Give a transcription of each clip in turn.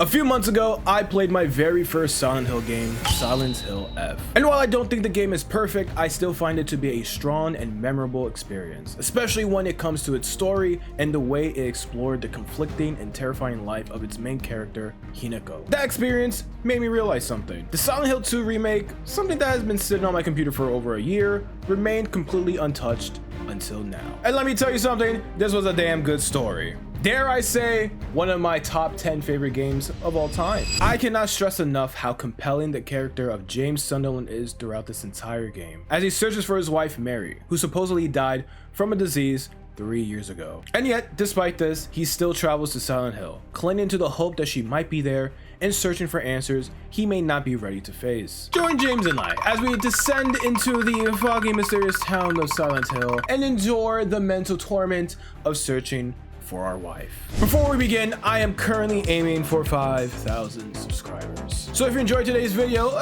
A few months ago, I played my very first Silent Hill game, Silent Hill F. And while I don't think the game is perfect, I still find it to be a strong and memorable experience, especially when it comes to its story and the way it explored the conflicting and terrifying life of its main character, Hinako. That experience made me realize something. The Silent Hill 2 remake, something that has been sitting on my computer for over a year, remained completely untouched until now. And let me tell you something, this was a damn good story. Dare I say, one of my top 10 favorite games of all time. I cannot stress enough how compelling the character of James Sunderland is throughout this entire game, as he searches for his wife Mary, who supposedly died from a disease 3 years ago. And yet, despite this, he still travels to Silent Hill, clinging to the hope that she might be there and searching for answers he may not be ready to face. Join James and I as we descend into the foggy, mysterious town of Silent Hill and endure the mental torment of searching for our wife. Before we begin, I am currently aiming for 5,000 subscribers. So if you enjoyed today's video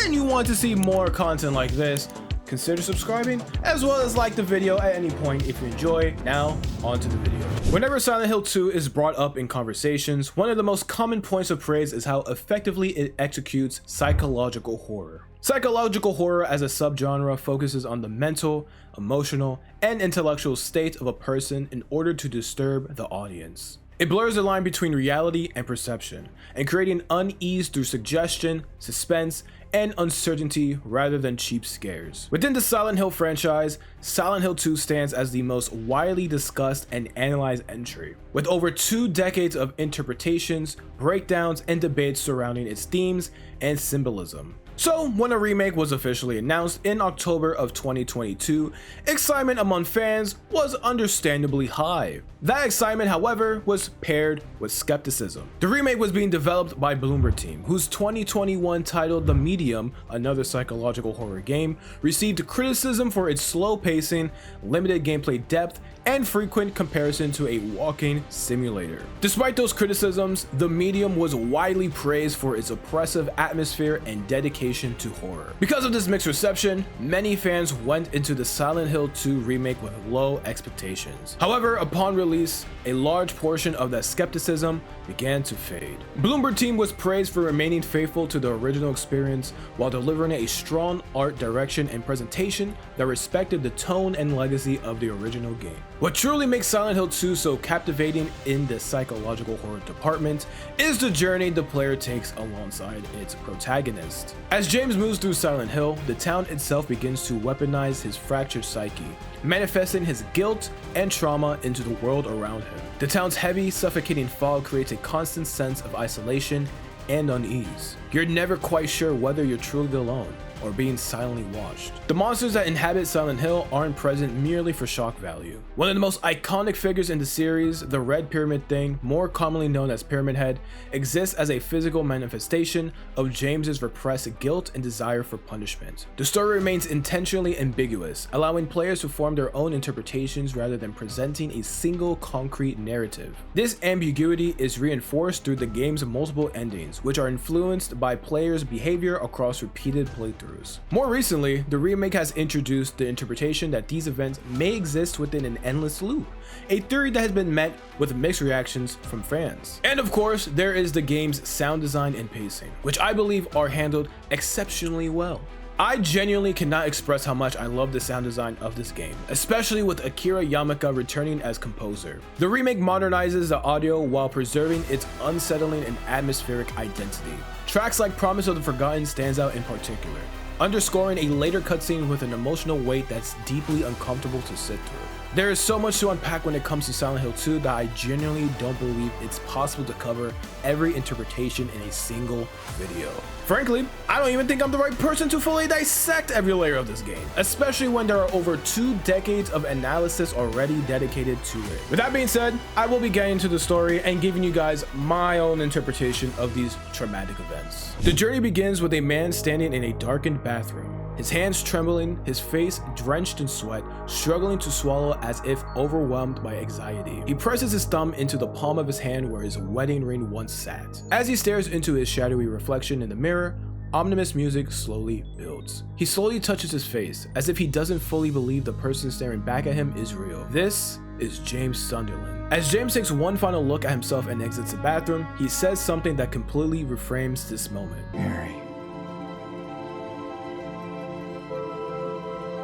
and you want to see more content like this, consider subscribing, as well as like the video at any point if you enjoy. Now, on to the video. Whenever Silent Hill 2 is brought up in conversations, one of the most common points of praise is how effectively it executes psychological horror. Psychological horror as a subgenre focuses on the mental, emotional, and intellectual state of a person in order to disturb the audience. It blurs the line between reality and perception, and creating unease through suggestion, suspense, and uncertainty rather than cheap scares. Within the Silent Hill franchise, Silent Hill 2 stands as the most widely discussed and analyzed entry, with over 2 decades of interpretations, breakdowns, and debates surrounding its themes and symbolism. So, when a remake was officially announced in October of 2022, excitement among fans was understandably high. That excitement, however, was paired with skepticism. The remake was being developed by Bloober Team, whose 2021 title The Medium, another psychological horror game, received criticism for its slow pacing, limited gameplay depth, and frequent comparison to a walking simulator. Despite those criticisms, The Medium was widely praised for its oppressive atmosphere and dedication to horror. Because of this mixed reception, many fans went into the Silent Hill 2 remake with low expectations. However, upon release, a large portion of that skepticism began to fade. Bloober Team was praised for remaining faithful to the original experience while delivering a strong art direction and presentation that respected the tone and legacy of the original game. What truly makes Silent Hill 2 so captivating in the psychological horror department is the journey the player takes alongside its protagonist. As James moves through Silent Hill, the town itself begins to weaponize his fractured psyche, manifesting his guilt and trauma into the world around him. The town's heavy, suffocating fog creates a constant sense of isolation and unease. You're never quite sure whether you're truly alone or being silently watched. The monsters that inhabit Silent Hill aren't present merely for shock value. One of the most iconic figures in the series, the Red Pyramid Thing, more commonly known as Pyramid Head, exists as a physical manifestation of James's repressed guilt and desire for punishment. The story remains intentionally ambiguous, allowing players to form their own interpretations rather than presenting a single concrete narrative. This ambiguity is reinforced through the game's multiple endings, which are influenced by players' behavior across repeated playthroughs. More recently, the remake has introduced the interpretation that these events may exist within an endless loop, a theory that has been met with mixed reactions from fans. And of course, there is the game's sound design and pacing, which I believe are handled exceptionally well. I genuinely cannot express how much I love the sound design of this game, especially with Akira Yamaoka returning as composer. The remake modernizes the audio while preserving its unsettling and atmospheric identity. Tracks like Promise of the Forgotten stands out in particular, underscoring a later cutscene with an emotional weight that's deeply uncomfortable to sit through. There is so much to unpack when it comes to Silent Hill 2 that I genuinely don't believe it's possible to cover every interpretation in a single video. Frankly, I don't even think I'm the right person to fully dissect every layer of this game, especially when there are over 2 decades of analysis already dedicated to it. With that being said, I will be getting into the story and giving you guys my own interpretation of these traumatic events. The journey begins with a man standing in a darkened bathroom, his hands trembling, his face drenched in sweat, struggling to swallow as if overwhelmed by anxiety. He presses his thumb into the palm of his hand where his wedding ring once sat. As he stares into his shadowy reflection in the mirror, ominous music slowly builds. He slowly touches his face, as if he doesn't fully believe the person staring back at him is real. This is James Sunderland. As James takes one final look at himself and exits the bathroom, he says something that completely reframes this moment. Mary,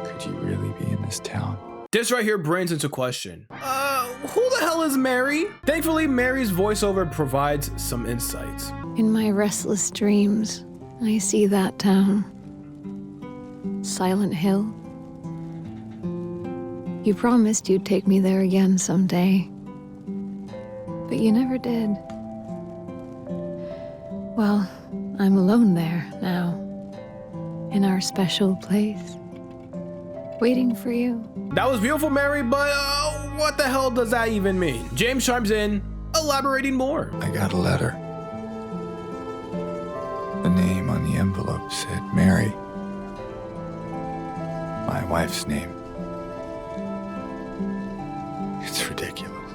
could you really be in this town? This right here brings into question, who the hell is Mary? Thankfully, Mary's voiceover provides some insights. In my restless dreams, I see that town. Silent Hill. You promised you'd take me there again someday, but you never did. Well, I'm alone there now, in our special place, waiting for you. That was beautiful, Mary, but what the hell does that even mean? James chimes in, elaborating more. I got a letter. The name on the envelope said Mary. My wife's name. It's ridiculous.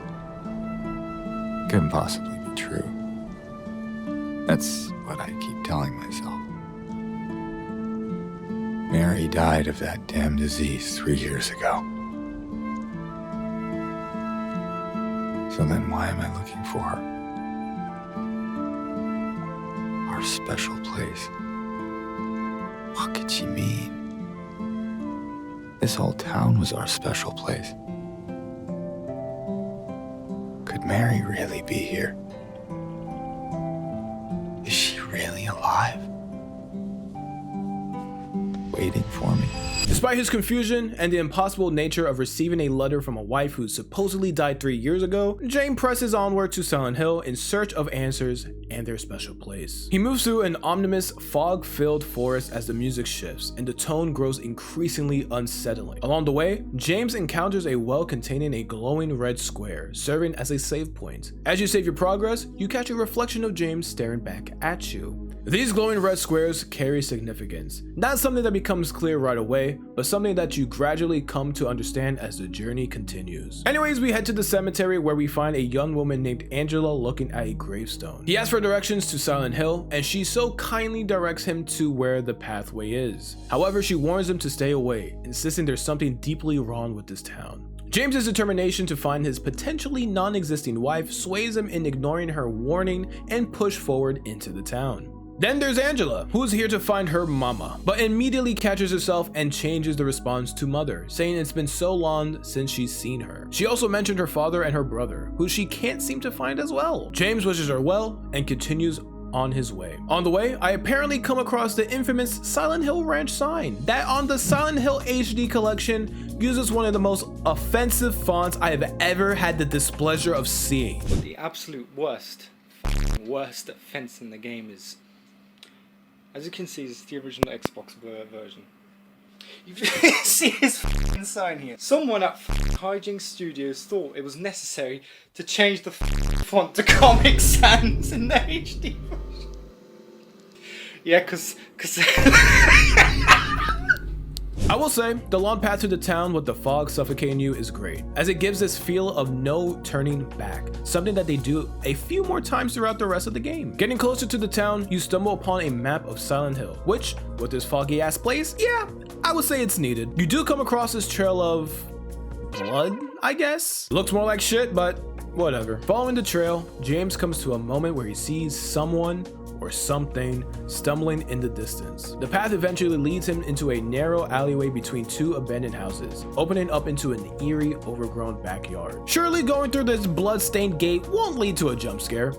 Couldn't possibly be true. That's what I keep telling myself. Mary died of that damn disease 3 years ago. So then why am I looking for her? Our special place. What could she mean? This whole town was our special place. Could Mary really be here? Is she really alive? Waiting for me? Despite his confusion and the impossible nature of receiving a letter from a wife who supposedly died 3 years ago, James presses onward to Silent Hill in search of answers and their special place. He moves through an ominous, fog-filled forest as the music shifts and the tone grows increasingly unsettling. Along the way, James encounters a well containing a glowing red square, serving as a save point. As you save your progress, you catch a reflection of James staring back at you. These glowing red squares carry significance, not something that becomes clear right away, but something that you gradually come to understand as the journey continues. Anyways, we head to the cemetery where we find a young woman named Angela looking at a gravestone. He asks for directions to Silent Hill, and she so kindly directs him to where the pathway is. However, she warns him to stay away, insisting there's something deeply wrong with this town. James's determination to find his potentially non-existing wife sways him in ignoring her warning and push forward into the town. Then there's Angela, who is here to find her mama, but immediately catches herself and changes the response to mother, saying it's been so long since she's seen her. She also mentioned her father and her brother, who she can't seem to find as well. James wishes her well and continues on his way. On the way, I apparently come across the infamous Silent Hill Ranch sign that on the Silent Hill HD collection uses one of the most offensive fonts I have ever had the displeasure of seeing. But the absolute worst offense in the game is, as you can see, it's the original Xbox version. You see this sign here. Someone at Hijinks Studios thought it was necessary to change the font to Comic Sans in the HD version. Yeah, cause I will say, the long path to the town with the fog suffocating you is great, as it gives this feel of no turning back, something that they do a few more times throughout the rest of the game. Getting closer to the town, you stumble upon a map of Silent Hill, which, with this foggy ass place, yeah, I would say it's needed. You do come across this trail of blood, I guess? Looks more like shit, but whatever. Following the trail, James comes to a moment where he sees someone or something stumbling in the distance. The path eventually leads him into a narrow alleyway between two abandoned houses, opening up into an eerie, overgrown backyard. Surely going through this blood-stained gate won't lead to a jump scare.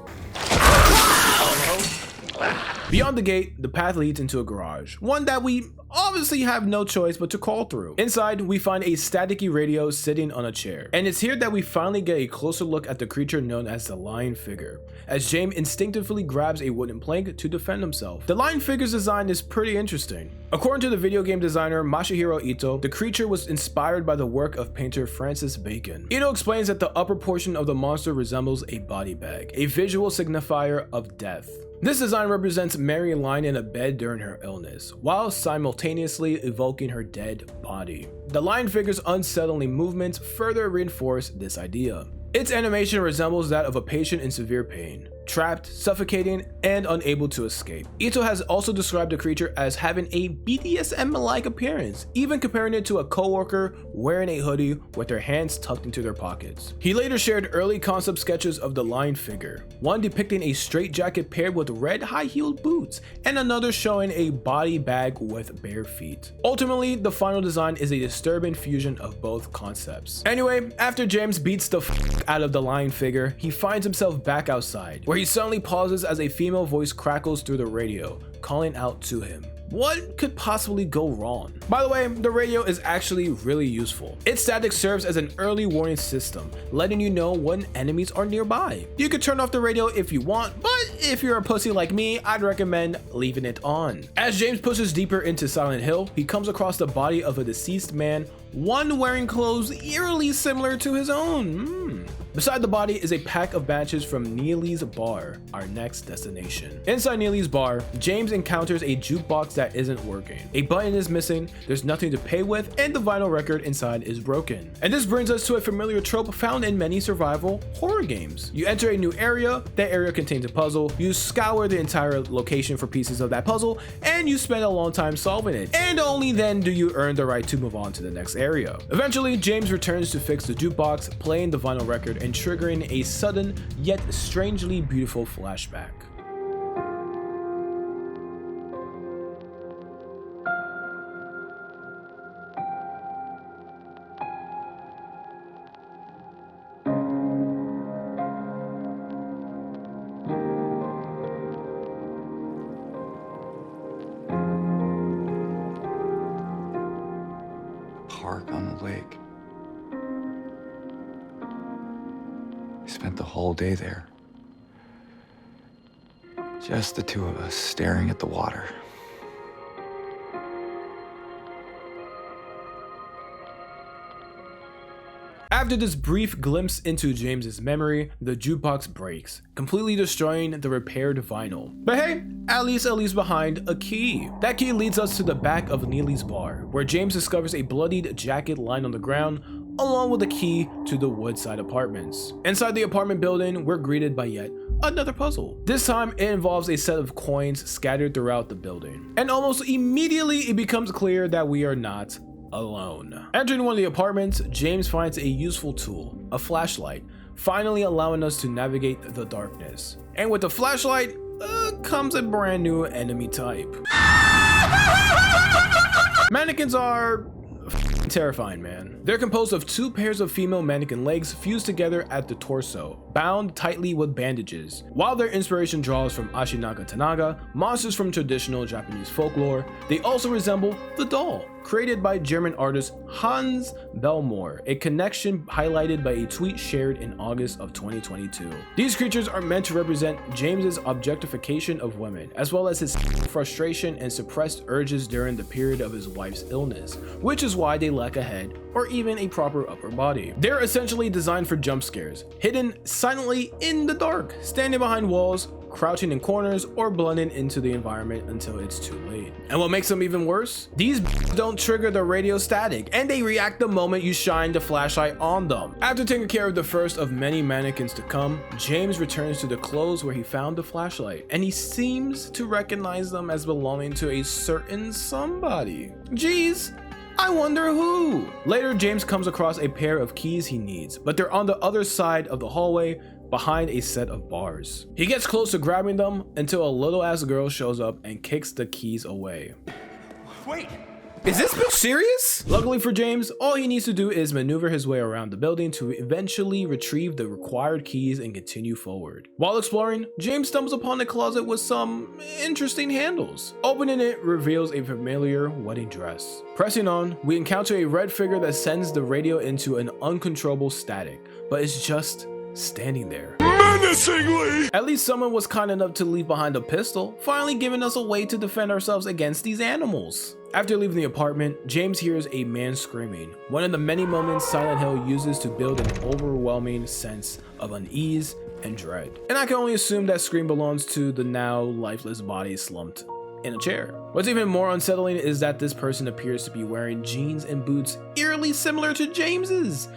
Beyond the gate, the path leads into a garage, one that we obviously have no choice but to crawl through. Inside, we find a staticky radio sitting on a chair, and it's here that we finally get a closer look at the creature known as the Lion Figure, as James instinctively grabs a wooden plank to defend himself. The Lion Figure's design is pretty interesting. According to the video game designer Masahiro Ito, the creature was inspired by the work of painter Francis Bacon. Ito explains that the upper portion of the monster resembles a body bag, a visual signifier of death. This design represents Mary lying in a bed during her illness, while simultaneously evoking her dead body. The Lion Figure's unsettling movements further reinforce this idea. Its animation resembles that of a patient in severe pain, trapped, suffocating, and unable to escape. Ito has also described the creature as having a BDSM-like appearance, even comparing it to a coworker wearing a hoodie with their hands tucked into their pockets. He later shared early concept sketches of the lion figure, one depicting a straitjacket paired with red high-heeled boots, and another showing a body bag with bare feet. Ultimately, the final design is a disturbing fusion of both concepts. Anyway, after James beats the out of the lion figure, he finds himself back outside, where he suddenly pauses as a female voice crackles through the radio, calling out to him. What could possibly go wrong? By the way, the radio is actually really useful. Its static serves as an early warning system, letting you know when enemies are nearby. You could turn off the radio if you want, but if you're a pussy like me, I'd recommend leaving it on. As James pushes deeper into Silent Hill, he comes across the body of a deceased man, one wearing clothes eerily similar to his own. Beside the body is a pack of matches from Neely's bar, our next destination. Inside Neely's bar, James encounters a jukebox that isn't working. A button is missing, there's nothing to pay with, and the vinyl record inside is broken. And this brings us to a familiar trope found in many survival horror games. You enter a new area, that area contains a puzzle, you scour the entire location for pieces of that puzzle, and you spend a long time solving it. And only then do you earn the right to move on to the next area. Eventually, James returns to fix the jukebox, playing the vinyl record and triggering a sudden yet strangely beautiful flashback. Park on the lake. We spent the whole day there. Just the two of us staring at the water. After this brief glimpse into James's memory, the jukebox breaks, completely destroying the repaired vinyl. But hey, at least behind a key. That key leads us to the back of Neely's bar, where James discovers a bloodied jacket lying on the ground, along with a key to the Woodside Apartments. Inside the apartment building, we're greeted by yet another puzzle. This time, it involves a set of coins scattered throughout the building. And almost immediately, it becomes clear that we are not alone. Entering one of the apartments, James finds a useful tool, a flashlight, finally allowing us to navigate the darkness. And with the flashlight comes a brand new enemy type. Mannequins are terrifying, man. They're composed of two pairs of female mannequin legs fused together at the torso, bound tightly with bandages. While their inspiration draws from Ashinaga Tanaga, monsters from traditional Japanese folklore, they also resemble the doll, created by German artist Hans Belmore, a connection highlighted by a tweet shared in August of 2022. These creatures are meant to represent James's objectification of women, as well as his frustration and suppressed urges during the period of his wife's illness, which is why they lack a head or even a proper upper body. They're essentially designed for jump scares, hidden silently in the dark, standing behind walls, crouching in corners, or blending into the environment until it's too late. And what makes them even worse? These don't trigger the radio static, and they react the moment you shine the flashlight on them. After taking care of the first of many mannequins to come, James returns to the clothes where he found the flashlight, and he seems to recognize them as belonging to a certain somebody. Geez, I wonder who? Later, James comes across a pair of keys he needs, but they're on the other side of the hallway, behind a set of bars. He gets close to grabbing them until a little ass girl shows up and kicks the keys away. Wait! Is this bitch serious? Luckily for James, all he needs to do is maneuver his way around the building to eventually retrieve the required keys and continue forward. While exploring, James stumbles upon a closet with some interesting handles. Opening it reveals a familiar wedding dress. Pressing on, we encounter a red figure that sends the radio into an uncontrollable static, but it's just standing there menacingly. At least someone was kind enough to leave behind a pistol, finally giving us a way to defend ourselves against these animals. After leaving the apartment, James hears a man screaming, one of the many moments Silent Hill uses to build an overwhelming sense of unease and dread. And I can only assume that scream belongs to the now lifeless body slumped in a chair. What's even more unsettling is that this person appears to be wearing jeans and boots eerily similar to James's.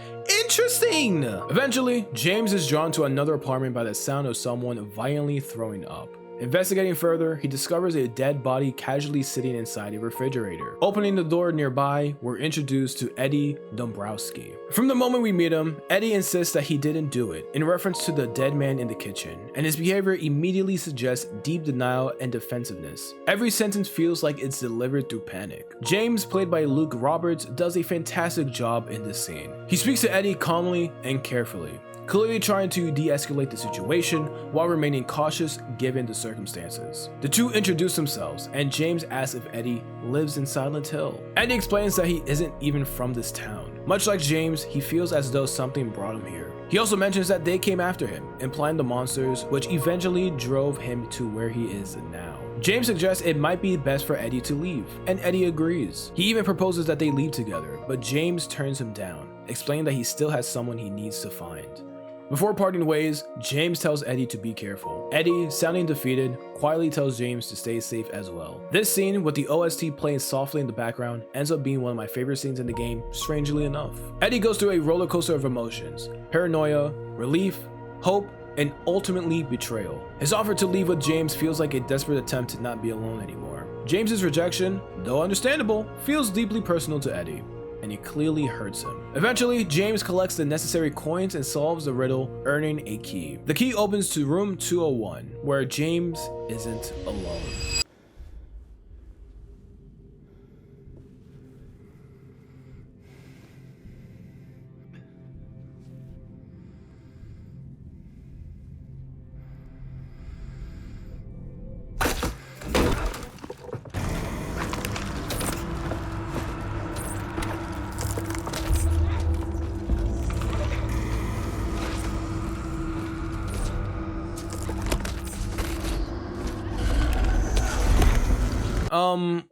Interesting! Eventually, James is drawn to another apartment by the sound of someone violently throwing up. Investigating further, he discovers a dead body casually sitting inside a refrigerator. Opening the door nearby, we're introduced to Eddie Dombrowski. From the moment we meet him, Eddie insists that he didn't do it, in reference to the dead man in the kitchen, and his behavior immediately suggests deep denial and defensiveness. Every sentence feels like it's delivered through panic. James, played by Luke Roberts, does a fantastic job in this scene. He speaks to Eddie calmly and carefully, clearly trying to de-escalate the situation while remaining cautious given the circumstances. The two introduce themselves, and James asks if Eddie lives in Silent Hill. Eddie explains that he isn't even from this town. Much like James, he feels as though something brought him here. He also mentions that they came after him, implying the monsters, which eventually drove him to where he is now. James suggests it might be best for Eddie to leave, and Eddie agrees. He even proposes that they leave together, but James turns him down, explaining that he still has someone he needs to find. Before parting ways, James tells Eddie to be careful. Eddie, sounding defeated, quietly tells James to stay safe as well. This scene, with the OST playing softly in the background, ends up being one of my favorite scenes in the game, strangely enough. Eddie goes through a roller coaster of emotions: paranoia, relief, hope, and ultimately betrayal. His offer to leave with James feels like a desperate attempt to not be alone anymore. James's rejection, though understandable, feels deeply personal to Eddie, and it clearly hurts him. Eventually, James collects the necessary coins and solves the riddle, earning a key. The key opens to room 201, where James isn't alone.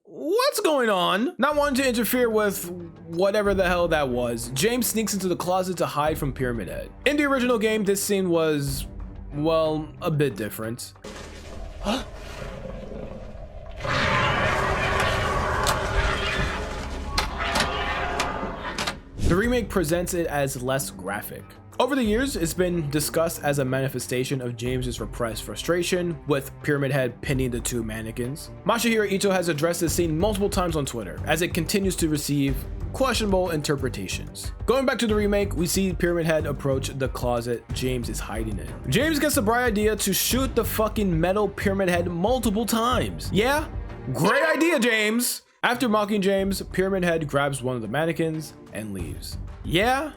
What's going on? Not wanting to interfere with whatever the hell that was, James sneaks into the closet to hide from Pyramid Head. In the original game, this scene was, well, a bit different. Huh? The remake presents it as less graphic. Over the years, it's been discussed as a manifestation of James's repressed frustration with Pyramid Head pinning the two mannequins. Masahiro Ito has addressed this scene multiple times on Twitter, as it continues to receive questionable interpretations. Going back to the remake, we see Pyramid Head approach the closet James is hiding in. James gets the bright idea to shoot the fucking metal Pyramid Head multiple times. Yeah, great idea, James! After mocking James, Pyramid Head grabs one of the mannequins and leaves. Yeah,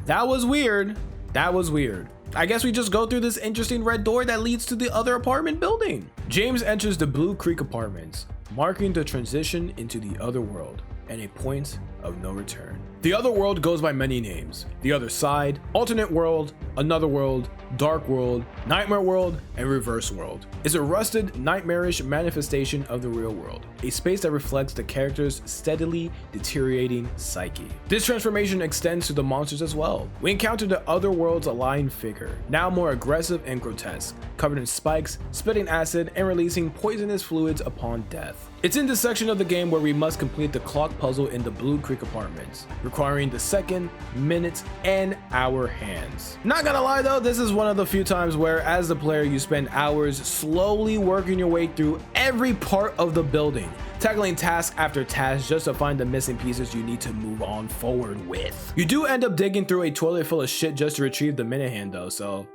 that was weird. That was weird. I guess we just go through this interesting red door that leads to the other apartment building. James enters the Blue Creek Apartments, marking the transition into the other world and a point of no return. The other world goes by many names: the other side, alternate world, another world, dark world, nightmare world, and reverse world. It's a rusted, nightmarish manifestation of the real world, a space that reflects the character's steadily deteriorating psyche. This transformation extends to the monsters as well. We encounter the other world's aligned figure, now more aggressive and grotesque, covered in spikes, spitting acid, and releasing poisonous fluids upon death. It's in this section of the game where we must complete the clock puzzle in the Blue Creek Apartments, requiring the second, minutes, and hour hands. Not gonna lie though, this is one of the few times where as the player you spend hours slowly working your way through every part of the building, tackling task after task just to find the missing pieces you need to move on forward with. You do end up digging through a toilet full of shit just to retrieve the minute hand though, so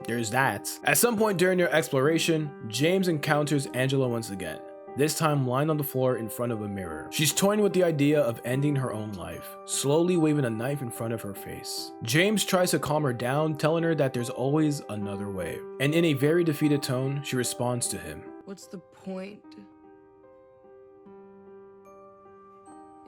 there's that. At some point during your exploration, James encounters Angela once again, this time lying on the floor in front of a mirror. She's toying with the idea of ending her own life, slowly waving a knife in front of her face. James tries to calm her down, telling her that there's always another way. And in a very defeated tone, she responds to him. What's the point?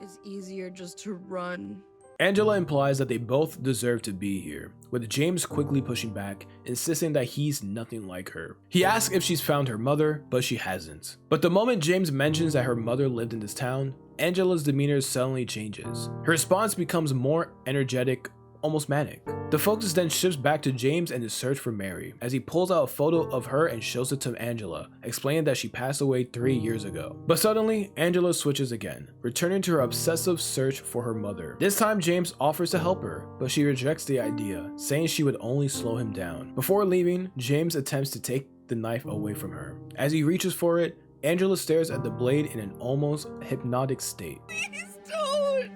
It's easier just to run. Angela implies that they both deserve to be here, with James quickly pushing back, insisting that he's nothing like her. He asks if she's found her mother, but she hasn't. But the moment James mentions that her mother lived in this town, Angela's demeanor suddenly changes. Her response becomes more energetic, almost manic. The focus then shifts back to James and his search for Mary, as he pulls out a photo of her and shows it to Angela, explaining that she passed away 3 years ago. But suddenly, Angela switches again, returning to her obsessive search for her mother. This time, James offers to help her, but she rejects the idea, saying she would only slow him down. Before leaving, James attempts to take the knife away from her. As he reaches for it, Angela stares at the blade in an almost hypnotic state. Please don't.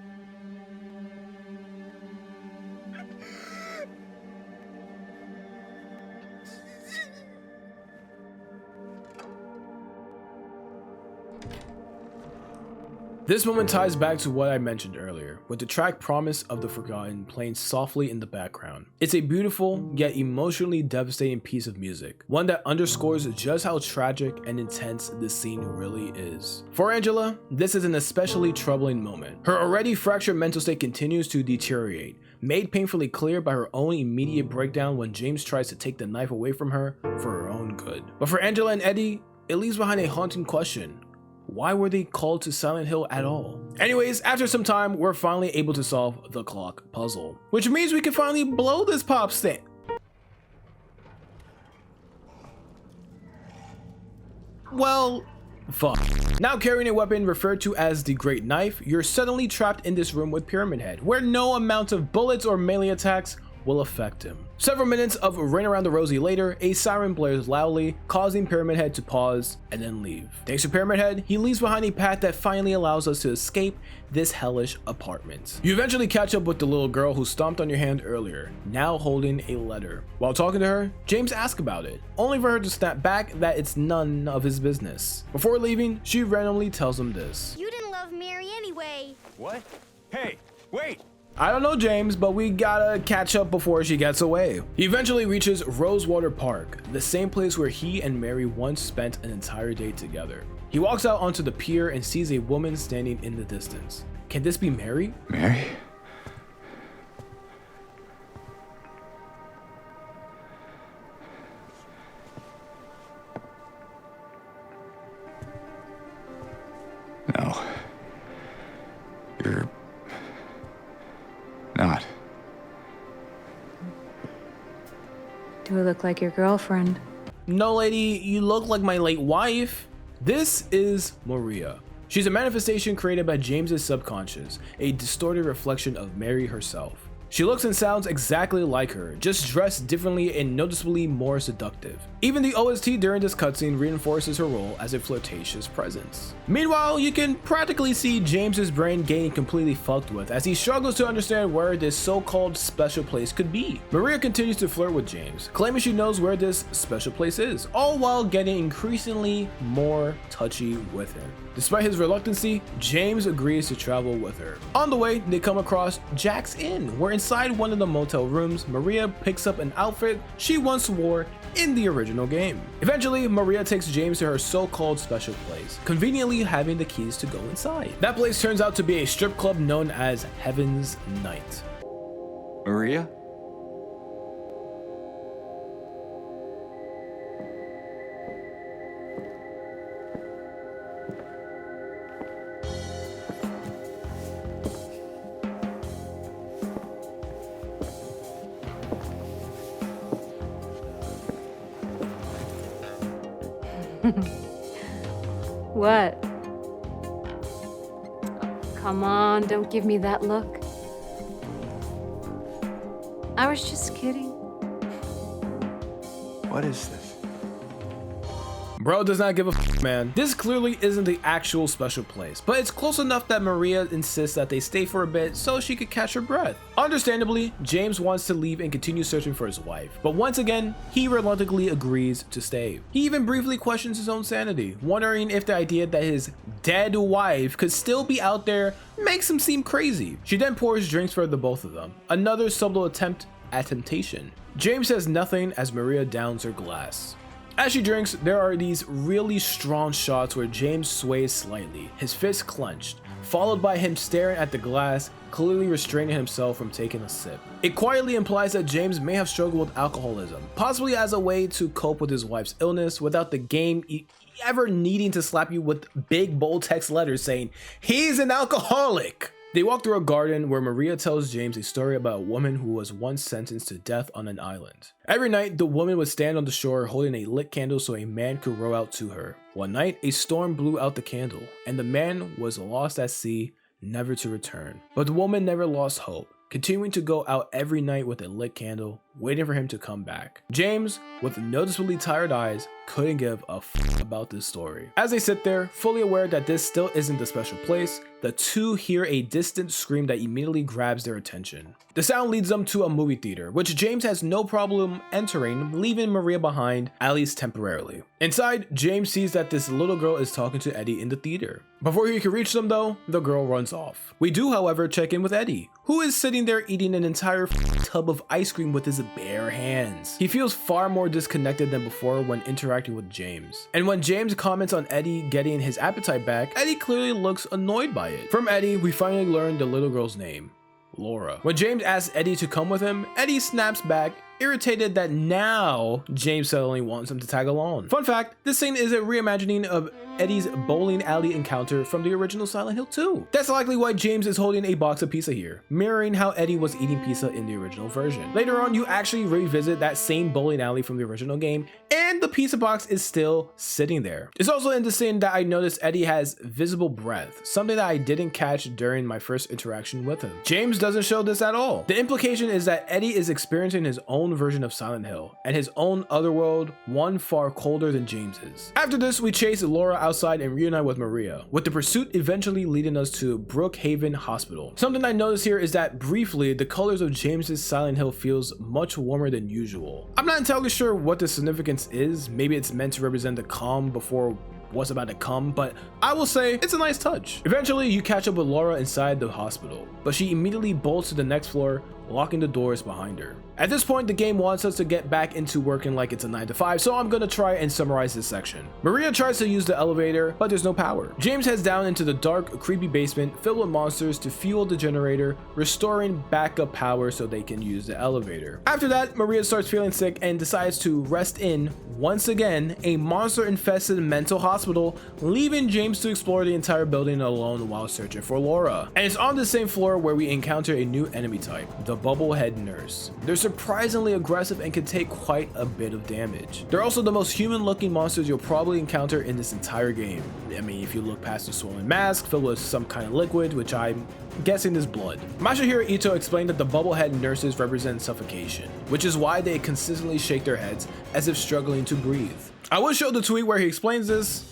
This moment ties back to what I mentioned earlier, with the track Promise of the Forgotten playing softly in the background. It's a beautiful, yet emotionally devastating piece of music, one that underscores just how tragic and intense this scene really is. For Angela, this is an especially troubling moment. Her already fractured mental state continues to deteriorate, made painfully clear by her own immediate breakdown when James tries to take the knife away from her for her own good. But for Angela and Eddie, it leaves behind a haunting question. Why were they called to Silent Hill at all? Anyways, after some time, we're finally able to solve the clock puzzle, which means we can finally blow this pop stand. Well, fuck. Now carrying a weapon referred to as the Great Knife, you're suddenly trapped in this room with Pyramid Head, where no amount of bullets or melee attacks will affect him. Several minutes of Ring Around the Rosie later, a siren blares loudly, causing Pyramid Head to pause and then leave. Thanks to Pyramid Head, he leaves behind a path that finally allows us to escape this hellish apartment. You eventually catch up with the little girl who stomped on your hand earlier, now holding a letter. While talking to her, James asks about it, only for her to snap back that it's none of his business. Before leaving, she randomly tells him this. You didn't love Mary anyway. What? Hey, wait! I don't know, James, but we gotta catch up before she gets away. He eventually reaches Rosewater Park, the same place where he and Mary once spent an entire day together. He walks out onto the pier and sees a woman standing in the distance. Can this be Mary? Mary? No. You're not. Do I look like your girlfriend? No, lady, you look like my late wife. This is Maria. She's a manifestation created by James's subconscious, a distorted reflection of Mary herself. She looks and sounds exactly like her, just dressed differently and noticeably more seductive. Even the OST during this cutscene reinforces her role as a flirtatious presence. Meanwhile, you can practically see James's brain getting completely fucked with as he struggles to understand where this so-called special place could be. Maria continues to flirt with James, claiming she knows where this special place is, all while getting increasingly more touchy with him. Despite his reluctancy, James agrees to travel with her. On the way, they come across Jack's Inn, where inside one of the motel rooms, Maria picks up an outfit she once wore in the original game. Eventually, Maria takes James to her so-called special place, conveniently having the keys to go inside. That place turns out to be a strip club known as Heaven's Night. Maria? What? Come on, don't give me that look. I was just kidding. What is this? Bro does not give a f, man. This clearly isn't the actual special place, but it's close enough that Maria insists that they stay for a bit so she could catch her breath. Understandably, James wants to leave and continue searching for his wife, but once again, he reluctantly agrees to stay. He even briefly questions his own sanity, wondering if the idea that his dead wife could still be out there makes him seem crazy. She then pours drinks for the both of them, another subtle attempt at temptation. James says nothing as Maria downs her glass. As she drinks, there are these really strong shots where James sways slightly, his fist clenched, followed by him staring at the glass, clearly restraining himself from taking a sip. It quietly implies that James may have struggled with alcoholism, possibly as a way to cope with his wife's illness without the game ever needing to slap you with big bold text letters saying, "He's an alcoholic." They walk through a garden where Maria tells James a story about a woman who was once sentenced to death on an island. Every night, the woman would stand on the shore holding a lit candle so a man could row out to her. One night, a storm blew out the candle, and the man was lost at sea, never to return. But the woman never lost hope, continuing to go out every night with a lit candle, waiting for him to come back. James, with noticeably tired eyes, couldn't give a f about this story. As they sit there, fully aware that this still isn't the special place, the two hear a distant scream that immediately grabs their attention. The sound leads them to a movie theater, which James has no problem entering, leaving Maria behind, at least temporarily. Inside, James sees that this little girl is talking to Eddie in the theater. Before he can reach them though, the girl runs off. We do, however, check in with Eddie, who is sitting there eating an entire tub of ice cream with his bare hands. He feels far more disconnected than before when interacting with James. And when James comments on Eddie getting his appetite back, Eddie clearly looks annoyed by it. From Eddie, we finally learn the little girl's name, Laura. When James asks Eddie to come with him, Eddie snaps back, irritated that now James suddenly wants him to tag along. Fun fact, this scene is a reimagining of Eddie's bowling alley encounter from the original Silent Hill 2. That's likely why James is holding a box of pizza here, mirroring how Eddie was eating pizza in the original version. Later on, you actually revisit that same bowling alley from the original game, and the pizza box is still sitting there. It's also in the scene that I noticed Eddie has visible breath, something that I didn't catch during my first interaction with him. James doesn't show this at all. The implication is that Eddie is experiencing his own version of Silent Hill, and his own otherworld, one far colder than James's. After this, we chase Laura outside and reunite with Maria, with the pursuit eventually leading us to Brookhaven Hospital. Something I noticed here is that briefly, the colors of James's Silent Hill feels much warmer than usual. I'm not entirely sure what the significance is. Maybe it's meant to represent the calm before what's about to come, but I will say it's a nice touch. Eventually, you catch up with Laura inside the hospital, but she immediately bolts to the next floor, locking the doors behind her. At this point, the game wants us to get back into working like it's a 9 to 5, so I'm gonna try and summarize this section. Maria tries to use the elevator, but there's no power. James heads down into the dark, creepy basement filled with monsters to fuel the generator, restoring backup power so they can use the elevator. After that, Maria starts feeling sick and decides to rest in, once again, a monster-infested mental hospital, leaving James to explore the entire building alone while searching for Laura. And it's on the same floor where we encounter a new enemy type, the Bubblehead Nurse. They're surprisingly aggressive and can take quite a bit of damage. They're also the most human looking monsters you'll probably encounter in this entire game. I mean, if you look past the swollen mask filled with some kind of liquid, which I'm guessing is blood. Masahiro Ito explained that the Bubblehead Nurses represent suffocation, which is why they consistently shake their heads as if struggling to breathe. I will show the tweet where he explains this,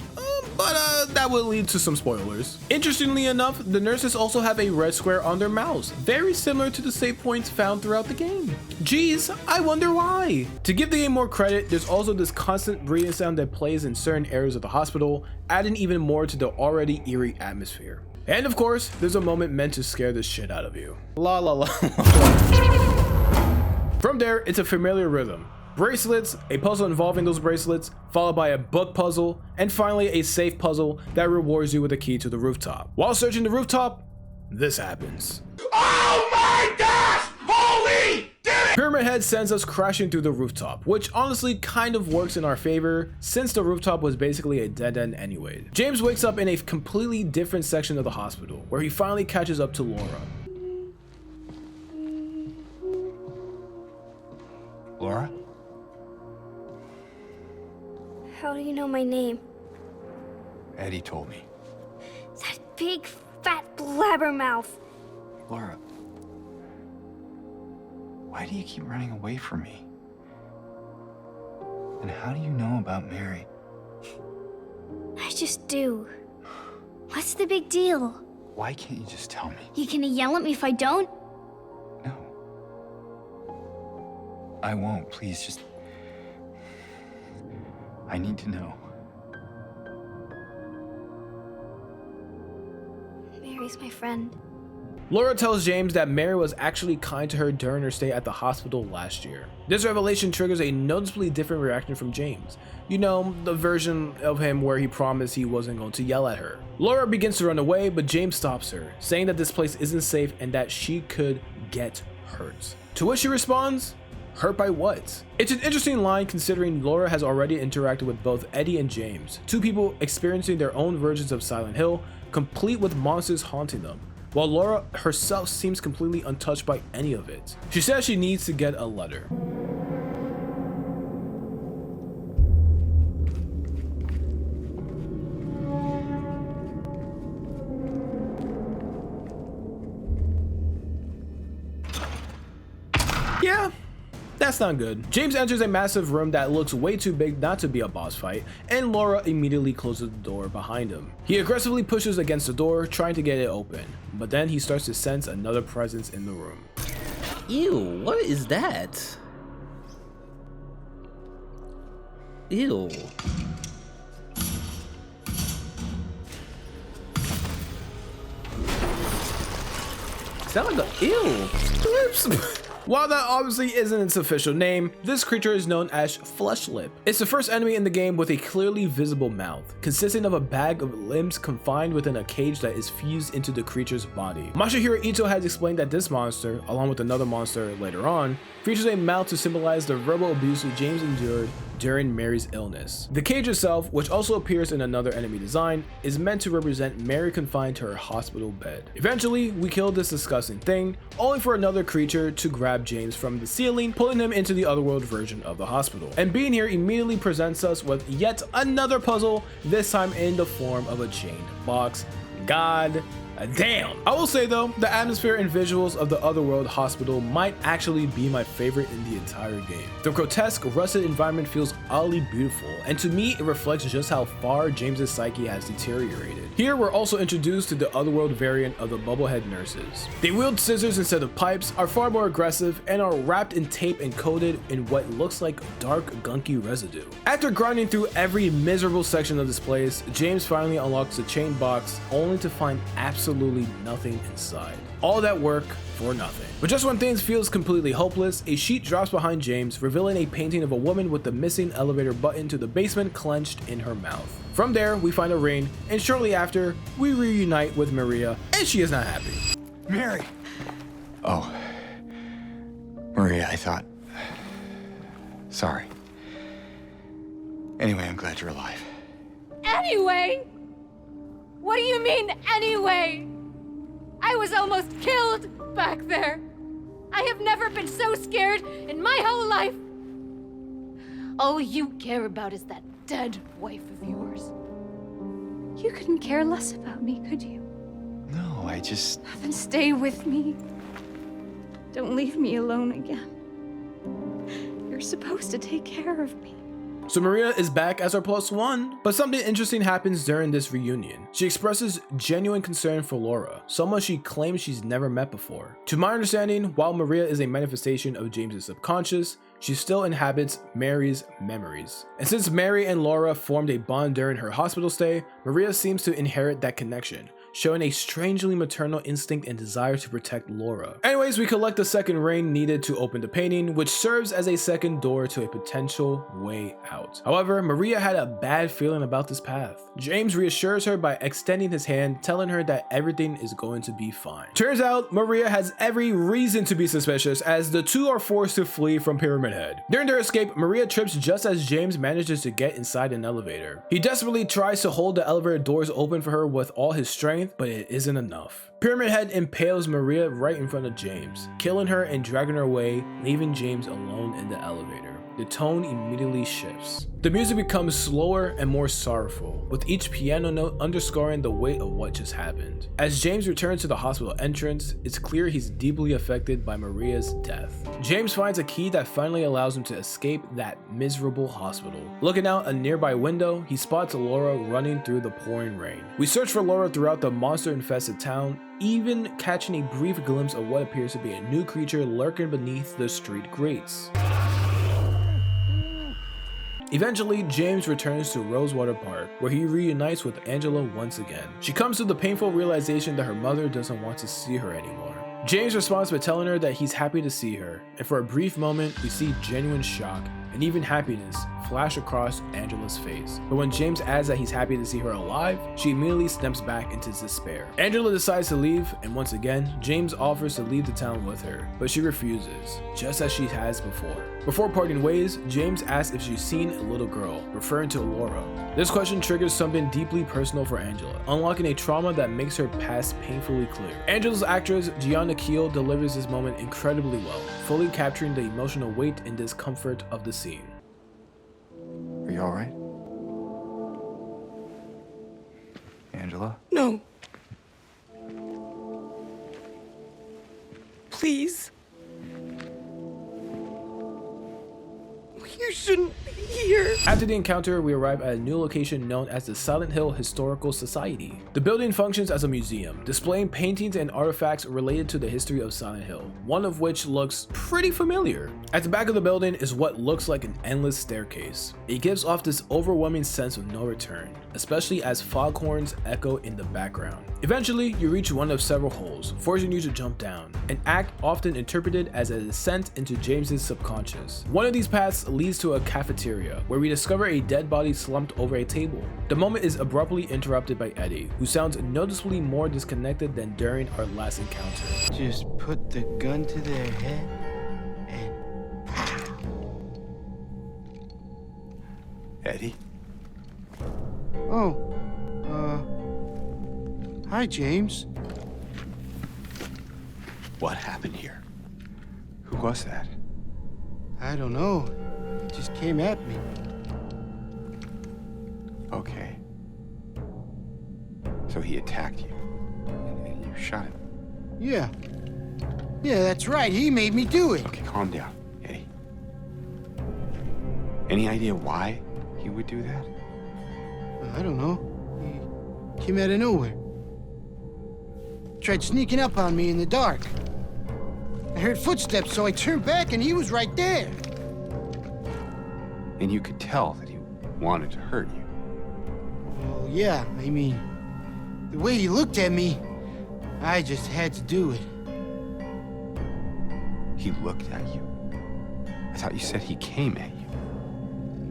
but that would lead to some spoilers. Interestingly enough, the nurses also have a red square on their mouths, very similar to the save points found throughout the game. Geez, I wonder why. To give the game more credit, there's also this constant breathing sound that plays in certain areas of the hospital, adding even more to the already eerie atmosphere. And of course, there's a moment meant to scare the shit out of you. La la la. From there, it's a familiar rhythm. Bracelets, a puzzle involving those bracelets, followed by a book puzzle, and finally a safe puzzle that rewards you with a key to the rooftop. While searching the rooftop, this happens. Oh my gosh! Holy damn it! Pyramid Head sends us crashing through the rooftop, which honestly kind of works in our favor since the rooftop was basically a dead end anyway. James wakes up in a completely different section of the hospital, where he finally catches up to Laura. Laura? How do you know my name? Eddie told me. That big, fat blabbermouth. Laura, why do you keep running away from me? And how do you know about Mary? I just do. What's the big deal? Why can't you just tell me? You gonna yell at me if I don't? No. I won't, please, just... I need to know. Mary's my friend. Laura tells James that Mary was actually kind to her during her stay at the hospital last year. This revelation triggers a noticeably different reaction from James. You know, the version of him where he promised he wasn't going to yell at her. Laura begins to run away, but James stops her, saying that this place isn't safe and that she could get hurt. To which she responds, hurt by what? It's an interesting line considering Laura has already interacted with both Eddie and James, two people experiencing their own versions of Silent Hill, complete with monsters haunting them. while Laura herself seems completely untouched by any of it. She says she needs to get a letter. Yeah, that's not good. James enters a massive room that looks way too big not to be a boss fight, and Laura immediately closes the door behind him. He aggressively pushes against the door, trying to get it open, but then he starts to sense another presence in the room. Ew, what is that? Ew. Sound like a ew. While that obviously isn't its official name, this creature is known as Fleshlip. It's the first enemy in the game with a clearly visible mouth, consisting of a bag of limbs confined within a cage that is fused into the creature's body. Masahiro Ito has explained that this monster, along with another monster later on, features a mouth to symbolize the verbal abuse that James endured during Mary's illness. The cage itself, which also appears in another enemy design, is meant to represent Mary confined to her hospital bed. Eventually, we kill this disgusting thing, only for another creature to grab James from the ceiling, pulling him into the otherworld version of the hospital. And being here immediately presents us with yet another puzzle, this time in the form of a chained box. God damn. I will say though, the atmosphere and visuals of the Otherworld hospital might actually be my favorite in the entire game. The grotesque, rusted environment feels oddly beautiful, and to me it reflects just how far James's psyche has deteriorated. Here we're also introduced to the Otherworld variant of the Bubblehead nurses. They wield scissors instead of pipes, are far more aggressive, and are wrapped in tape and coated in what looks like dark, gunky residue. After grinding through every miserable section of this place, James finally unlocks the chain box, only to find absolutely nothing inside. All that work for nothing. But just when things feels completely hopeless, a sheet drops behind James, revealing a painting of a woman with the missing elevator button to the basement clenched in her mouth. From there, we find a ring, and shortly after, we reunite with Maria, and she is not happy. Mary! Oh. Maria, I thought... Sorry. Anyway, I'm glad you're alive. Anyway? What do you mean, anyway? I was almost killed back there. I have never been so scared in my whole life. All you care about is that dead wife of yours. You couldn't care less about me, could you? No, I just... Then stay with me. Don't leave me alone again. You're supposed to take care of me. So Maria is back as our +1, but something interesting happens during this reunion. She expresses genuine concern for Laura, someone she claims she's never met before. To my understanding, while Maria is a manifestation of James's subconscious, she still inhabits Mary's memories. And since Mary and Laura formed a bond during her hospital stay, Maria seems to inherit that connection, showing a strangely maternal instinct and desire to protect Laura. Anyways, we collect the second ring needed to open the painting, which serves as a second door to a potential way out. However, Maria had a bad feeling about this path. James reassures her by extending his hand, telling her that everything is going to be fine. Turns out, Maria has every reason to be suspicious, as the two are forced to flee from Pyramid Head. During their escape, Maria trips just as James manages to get inside an elevator. He desperately tries to hold the elevator doors open for her with all his strength, but it isn't enough. Pyramid Head impales Maria right in front of James, killing her and dragging her away, leaving James alone in the elevator. The tone immediately shifts. The music becomes slower and more sorrowful, with each piano note underscoring the weight of what just happened. As James returns to the hospital entrance, it's clear he's deeply affected by Maria's death. James finds a key that finally allows him to escape that miserable hospital. Looking out a nearby window, he spots Laura running through the pouring rain. We search for Laura throughout the monster-infested town, even catching a brief glimpse of what appears to be a new creature lurking beneath the street grates. Eventually, James returns to Rosewater Park, where he reunites with Angela once again. She comes to the painful realization that her mother doesn't want to see her anymore. James responds by telling her that he's happy to see her, and for a brief moment, we see genuine shock and even happiness flash across Angela's face. But when James adds that he's happy to see her alive, she immediately steps back into despair. Angela decides to leave, and once again, James offers to leave the town with her, but she refuses, just as she has before. Before parting ways, James asks if she's seen a little girl, referring to Laura. This question triggers something deeply personal for Angela, unlocking a trauma that makes her past painfully clear. Angela's actress, Gianna Keel, delivers this moment incredibly well, fully capturing the emotional weight and discomfort of the scene. Are you alright? Angela? No. Please. You shouldn't be here. After the encounter, we arrive at a new location known as the Silent Hill Historical Society. The building functions as a museum, displaying paintings and artifacts related to the history of Silent Hill, one of which looks pretty familiar. At the back of the building is what looks like an endless staircase. It gives off this overwhelming sense of no return, especially as foghorns echo in the background. Eventually, you reach one of several holes, forcing you to jump down, an act often interpreted as a descent into James's subconscious. One of these paths leads to a cafeteria, where we discover a dead body slumped over a table. The moment is abruptly interrupted by Eddie, who sounds noticeably more disconnected than during our last encounter. Just put the gun to their head and pow. Eddie? Oh, hi, James. What happened here? Who was that? I don't know. It just came at me. Okay. So he attacked you, and you shot him. Yeah. Yeah, that's right. He made me do it. Okay, calm down, Eddie. Any idea why he would do that? I don't know. He came out of nowhere. Tried sneaking up on me in the dark. I heard footsteps, so I turned back and he was right there. And you could tell that he wanted to hurt you. Well, yeah, I mean, the way he looked at me, I just had to do it. He looked at you? I thought you said he came at you.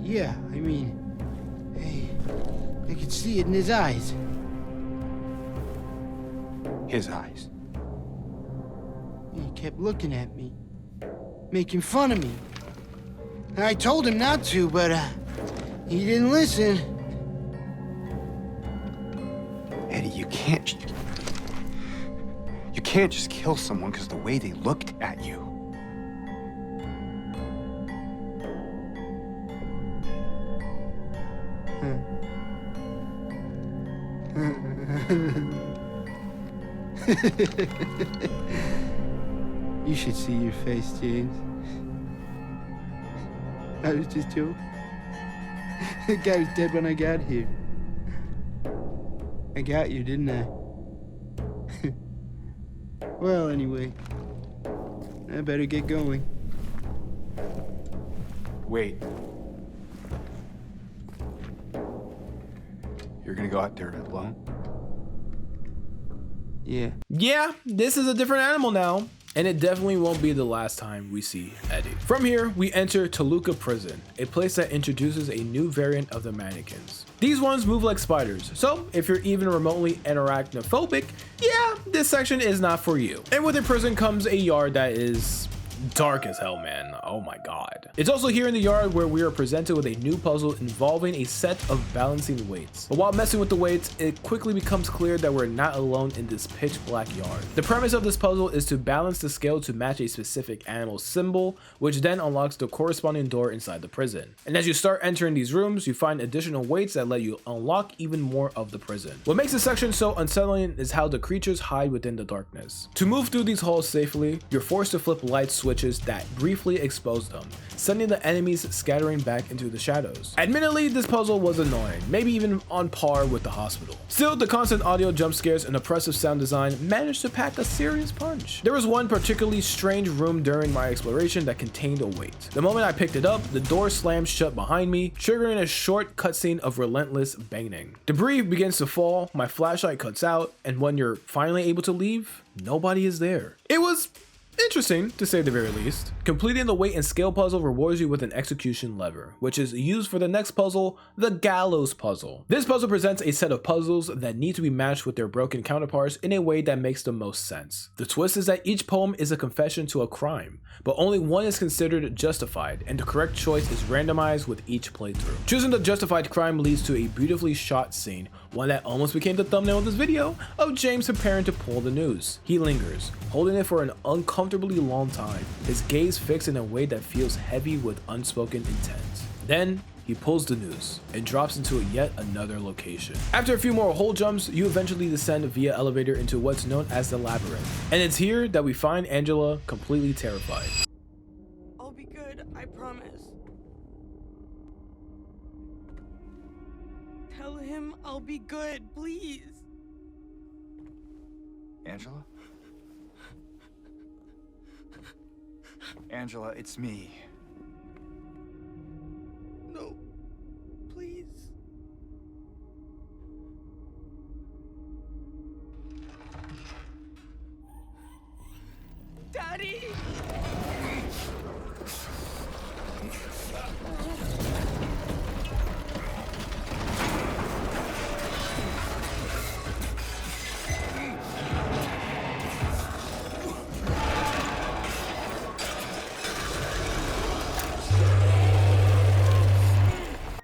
Yeah, I mean, hey, I could see it in his eyes. His eyes? He kept looking at me, making fun of me. I told him not to, but he didn't listen. Eddie, you can't just kill someone because of the way they looked at you. You should see your face, James. I was just joking. The guy was dead when I got here. I got you, didn't I? Well, anyway, I better get going. Wait. You're gonna go out there alone? Yeah. Yeah, this is a different animal now. And it definitely won't be the last time we see Eddie. From here, we enter Toluca Prison, a place that introduces a new variant of the mannequins. These ones move like spiders, so if you're even remotely arachnophobic, yeah, this section is not for you. And with the prison comes a yard that is dark as hell, man. Oh my god. It's also here in the yard where we are presented with a new puzzle involving a set of balancing weights. But while messing with the weights, it quickly becomes clear that we're not alone in this pitch black yard. The premise of this puzzle is to balance the scale to match a specific animal symbol, which then unlocks the corresponding door inside the prison. And as you start entering these rooms, you find additional weights that let you unlock even more of the prison. What makes this section so unsettling is how the creatures hide within the darkness. To move through these halls safely, you're forced to flip light switches that briefly expose them, sending the enemies scattering back into the shadows. Admittedly, this puzzle was annoying, maybe even on par with the hospital. Still, the constant audio jump scares and oppressive sound design managed to pack a serious punch. There was one particularly strange room during my exploration that contained a weight. The moment I picked it up, the door slammed shut behind me, triggering a short cutscene of relentless banging. Debris begins to fall, my flashlight cuts out, and when you're finally able to leave, nobody is there. It was Interesting, to say the very least. Completing the weight and scale puzzle rewards you with an execution lever, which is used for the next puzzle, the gallows puzzle. This puzzle presents a set of puzzles that need to be matched with their broken counterparts in a way that makes the most sense. The twist is that each poem is a confession to a crime, but only one is considered justified, and the correct choice is randomized with each playthrough. Choosing the justified crime leads to a beautifully shot scene, one that almost became the thumbnail of this video, of James preparing to pull the noose. He lingers, holding it for an uncomfortably long time, his gaze fixed in a way that feels heavy with unspoken intent. Then, he pulls the noose and drops into yet another location. After a few more hole jumps, you eventually descend via elevator into what's known as the labyrinth. And it's here that we find Angela completely terrified. I'll be good, I promise. Tell him I'll be good, please. Angela? Angela, it's me. No, please. Daddy!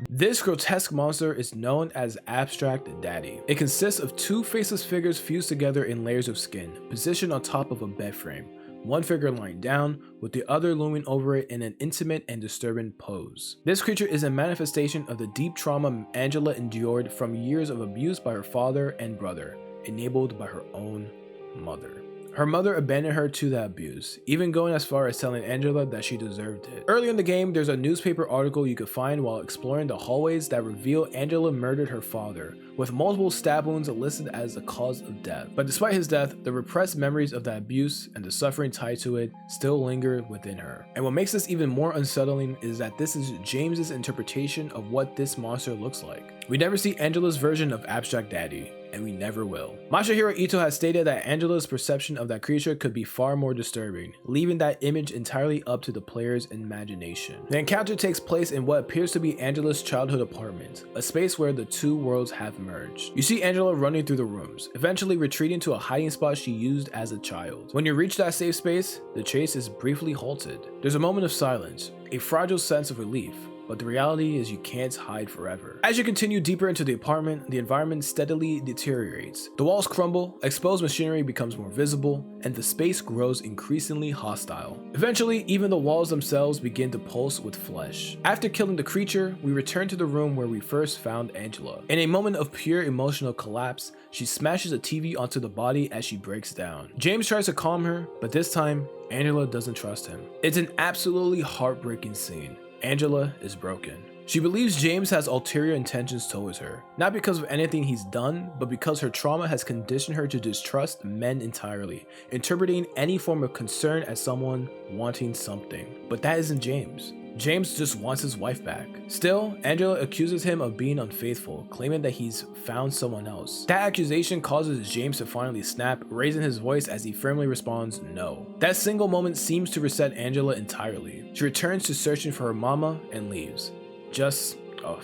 This grotesque monster is known as Abstract Daddy. It consists of two faceless figures fused together in layers of skin, positioned on top of a bed frame, one figure lying down, with the other looming over it in an intimate and disturbing pose. This creature is a manifestation of the deep trauma Angela endured from years of abuse by her father and brother, enabled by her own mother. Her mother abandoned her to the abuse, even going as far as telling Angela that she deserved it. Early in the game, there's a newspaper article you could find while exploring the hallways that reveal Angela murdered her father, with multiple stab wounds listed as the cause of death. But despite his death, the repressed memories of that abuse and the suffering tied to it still linger within her. And what makes this even more unsettling is that this is James's interpretation of what this monster looks like. We never see Angela's version of Abstract Daddy, and we never will. Masahiro Ito has stated that Angela's perception of that creature could be far more disturbing, leaving that image entirely up to the player's imagination. The encounter takes place in what appears to be Angela's childhood apartment, a space where the two worlds have merged. You see Angela running through the rooms, eventually retreating to a hiding spot she used as a child. When you reach that safe space, the chase is briefly halted. There's a moment of silence, a fragile sense of relief, but the reality is you can't hide forever. As you continue deeper into the apartment, the environment steadily deteriorates. The walls crumble, exposed machinery becomes more visible, and the space grows increasingly hostile. Eventually, even the walls themselves begin to pulse with flesh. After killing the creature, we return to the room where we first found Angela. In a moment of pure emotional collapse, she smashes a TV onto the body as she breaks down. James tries to calm her, but this time, Angela doesn't trust him. It's an absolutely heartbreaking scene. Angela is broken. She believes James has ulterior intentions towards her, not because of anything he's done, but because her trauma has conditioned her to distrust men entirely, interpreting any form of concern as someone wanting something. But that isn't James. James just wants his wife back. Still, Angela accuses him of being unfaithful, claiming that he's found someone else. That accusation causes James to finally snap, raising his voice as he firmly responds no. That single moment seems to reset Angela entirely. She returns to searching for her mama and leaves. Just a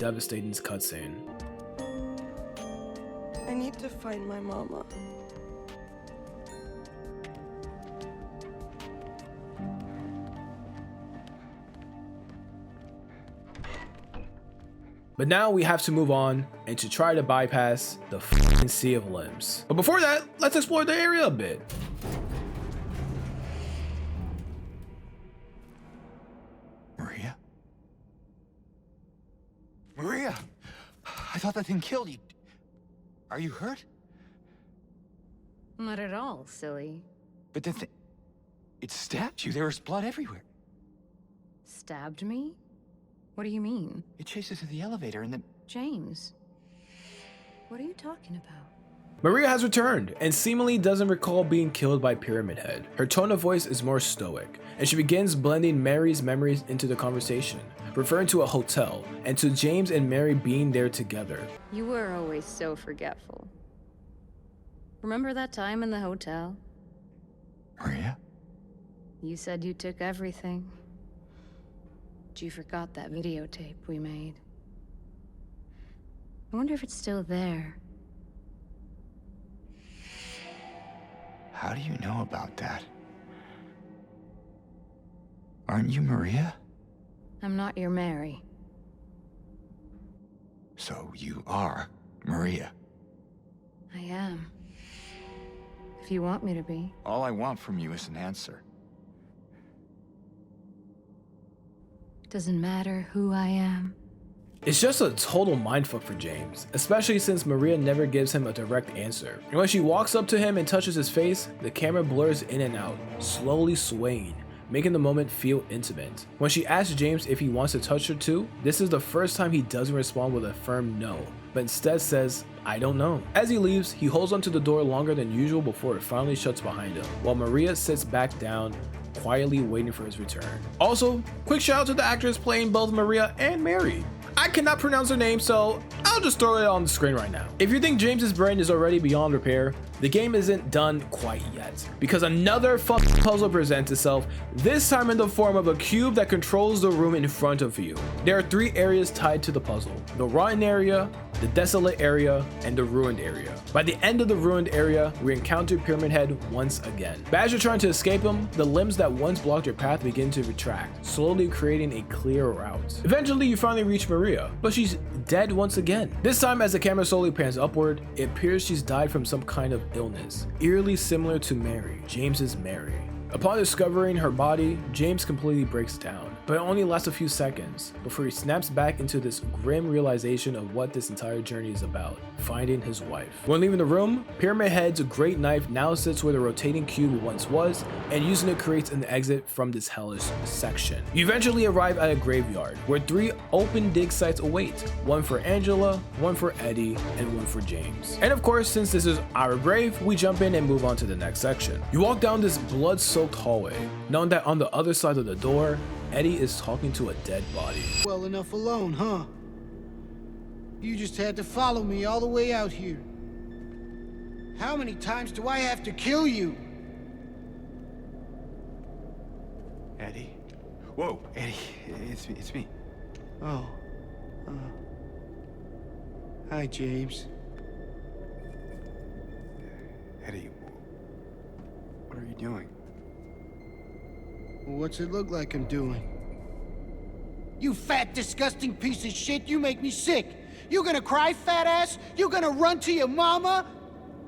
devastating cutscene. I need to find my mama. But now we have to move on and to try to bypass the f***ing sea of limbs. But before that, let's explore the area a bit. Maria? Maria! I thought that thing killed you. Are you hurt? Not at all, silly. But the thing... It stabbed you. There was blood everywhere. Stabbed me? What do you mean? It chased us through the elevator and then... James, what are you talking about? Maria has returned and seemingly doesn't recall being killed by Pyramid Head. Her tone of voice is more stoic, and she begins blending Mary's memories into the conversation, referring to a hotel and to James and Mary being there together. You were always so forgetful. Remember that time in the hotel? Maria? You said you took everything. But you forgot that videotape we made. I wonder if it's still there. How do you know about that? Aren't you Maria? I'm not your Mary. So you are Maria. I am. If you want me to be. All I want from you is an answer. Doesn't matter who I am. It's just a total mindfuck for James, especially since Maria never gives him a direct answer. And when she walks up to him and touches his face, the camera blurs in and out, slowly swaying, making the moment feel intimate. When she asks James if he wants to touch her too, this is the first time he doesn't respond with a firm no, but instead says, I don't know. As he leaves, he holds onto the door longer than usual before it finally shuts behind him, while Maria sits back down, quietly waiting for his return. Also, quick shout out to the actress playing both Maria and Mary. I cannot pronounce her name, so I'll just throw it on the screen right now. If you think James's brain is already beyond repair, the game isn't done quite yet, because another fucking puzzle presents itself, this time in the form of a cube that controls the room in front of you. There are 3 areas tied to the puzzle: the rotten area, the desolate area, and the ruined area. By the end of the ruined area, we encounter Pyramid Head once again. But as you're trying to escape him, the limbs that once blocked your path begin to retract, slowly creating a clear route. Eventually, you finally reach Maria, but she's dead once again. This time, as the camera slowly pans upward, it appears she's died from some kind of illness, eerily similar to Mary, James's Mary. Upon discovering her body, James completely breaks down, but it only lasts a few seconds before he snaps back into this grim realization of what this entire journey is about: finding his wife. When leaving the room, Pyramid Head's great knife now sits where the rotating cube once was, and using it creates an exit from this hellish section. You eventually arrive at a graveyard where 3 open dig sites await: one for Angela, one for Eddie, and one for James. And of course, since this is our grave, we jump in and move on to the next section. You walk down this blood-soaked hallway, knowing that on the other side of the door, Eddie is talking to a dead body. Well enough alone, huh? You just had to follow me all the way out here. How many times do I have to kill you? Eddie? Whoa, Eddie, it's me. Oh. Hi, James. Eddie, what are you doing? What's it look like I'm doing? You fat, disgusting piece of shit, you make me sick. You gonna cry, fat ass? You gonna run to your mama?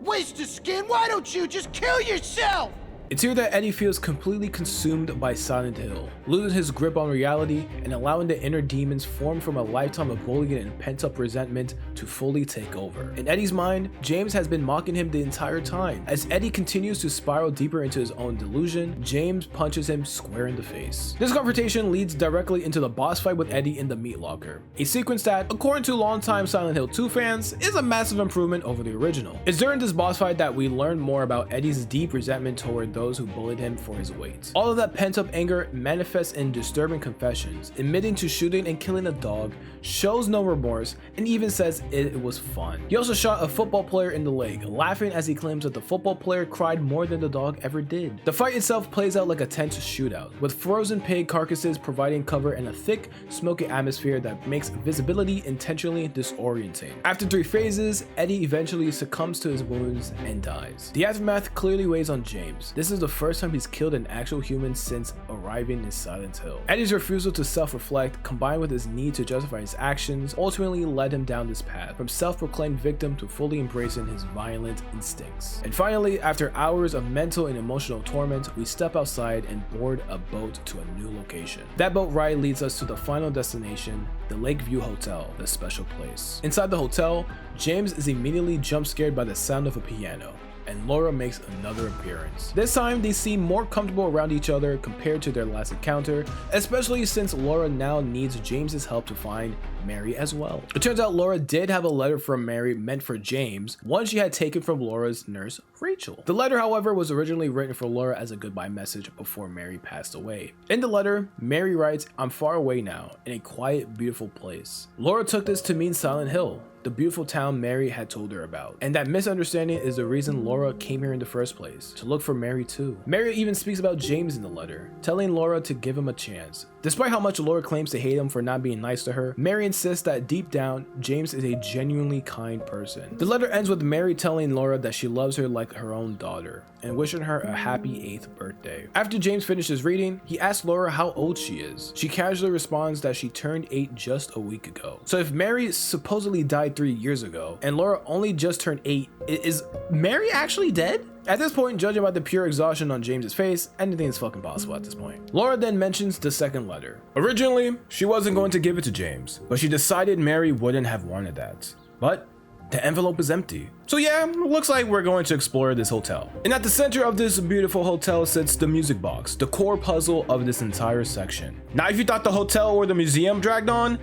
Waste of skin, why don't you just kill yourself? It's here that Eddie feels completely consumed by Silent Hill, losing his grip on reality and allowing the inner demons formed from a lifetime of bullying and pent-up resentment to fully take over. In Eddie's mind, James has been mocking him the entire time. As Eddie continues to spiral deeper into his own delusion, James punches him square in the face. This confrontation leads directly into the boss fight with Eddie in the meat locker, a sequence that, according to longtime Silent Hill 2 fans, is a massive improvement over the original. It's during this boss fight that we learn more about Eddie's deep resentment toward those who bullied him for his weight. All of that pent-up anger manifests in disturbing confessions, admitting to shooting and killing a dog, shows no remorse, and even says it was fun. He also shot a football player in the leg, laughing as he claims that the football player cried more than the dog ever did. The fight itself plays out like a tense shootout, with frozen pig carcasses providing cover and a thick, smoky atmosphere that makes visibility intentionally disorienting. After 3 phases, Eddie eventually succumbs to his wounds and dies. The aftermath clearly weighs on James. This is the first time he's killed an actual human since arriving in Silent Hill. Eddie's refusal to self-reflect, combined with his need to justify his actions, ultimately led him down this path, from self-proclaimed victim to fully embracing his violent instincts. And finally, after hours of mental and emotional torment, we step outside and board a boat to a new location. That boat ride leads us to the final destination, the Lakeview Hotel, the special place. Inside the hotel, James is immediately jump scared by the sound of a piano, and Laura makes another appearance. This time, they seem more comfortable around each other compared to their last encounter, especially since Laura now needs James's help to find Mary as well. It turns out Laura did have a letter from Mary meant for James, one she had taken from Laura's nurse, Rachel. The letter, however, was originally written for Laura as a goodbye message before Mary passed away. In the letter, Mary writes, "I'm far away now, in a quiet, beautiful place." Laura took this to mean Silent Hill, the beautiful town Mary had told her about. And that misunderstanding is the reason Laura came here in the first place, to look for Mary too. Mary even speaks about James in the letter, telling Laura to give him a chance. Despite how much Laura claims to hate him for not being nice to her, Mary insists that deep down, James is a genuinely kind person. The letter ends with Mary telling Laura that she loves her like her own daughter, and wishing her a happy 8th birthday. After James finishes reading, he asks Laura how old she is. She casually responds that she turned 8 just a week ago. So if Mary supposedly died 3 years ago, and Laura only just turned 8, is Mary actually dead? At this point, judging by the pure exhaustion on James's face, anything is fucking possible at this point. Laura then mentions the second letter. Originally, she wasn't going to give it to James, but she decided Mary wouldn't have wanted that. But the envelope is empty. So yeah, looks like we're going to explore this hotel. And at the center of this beautiful hotel sits the music box, the core puzzle of this entire section. Now, if you thought the hotel or the museum dragged on,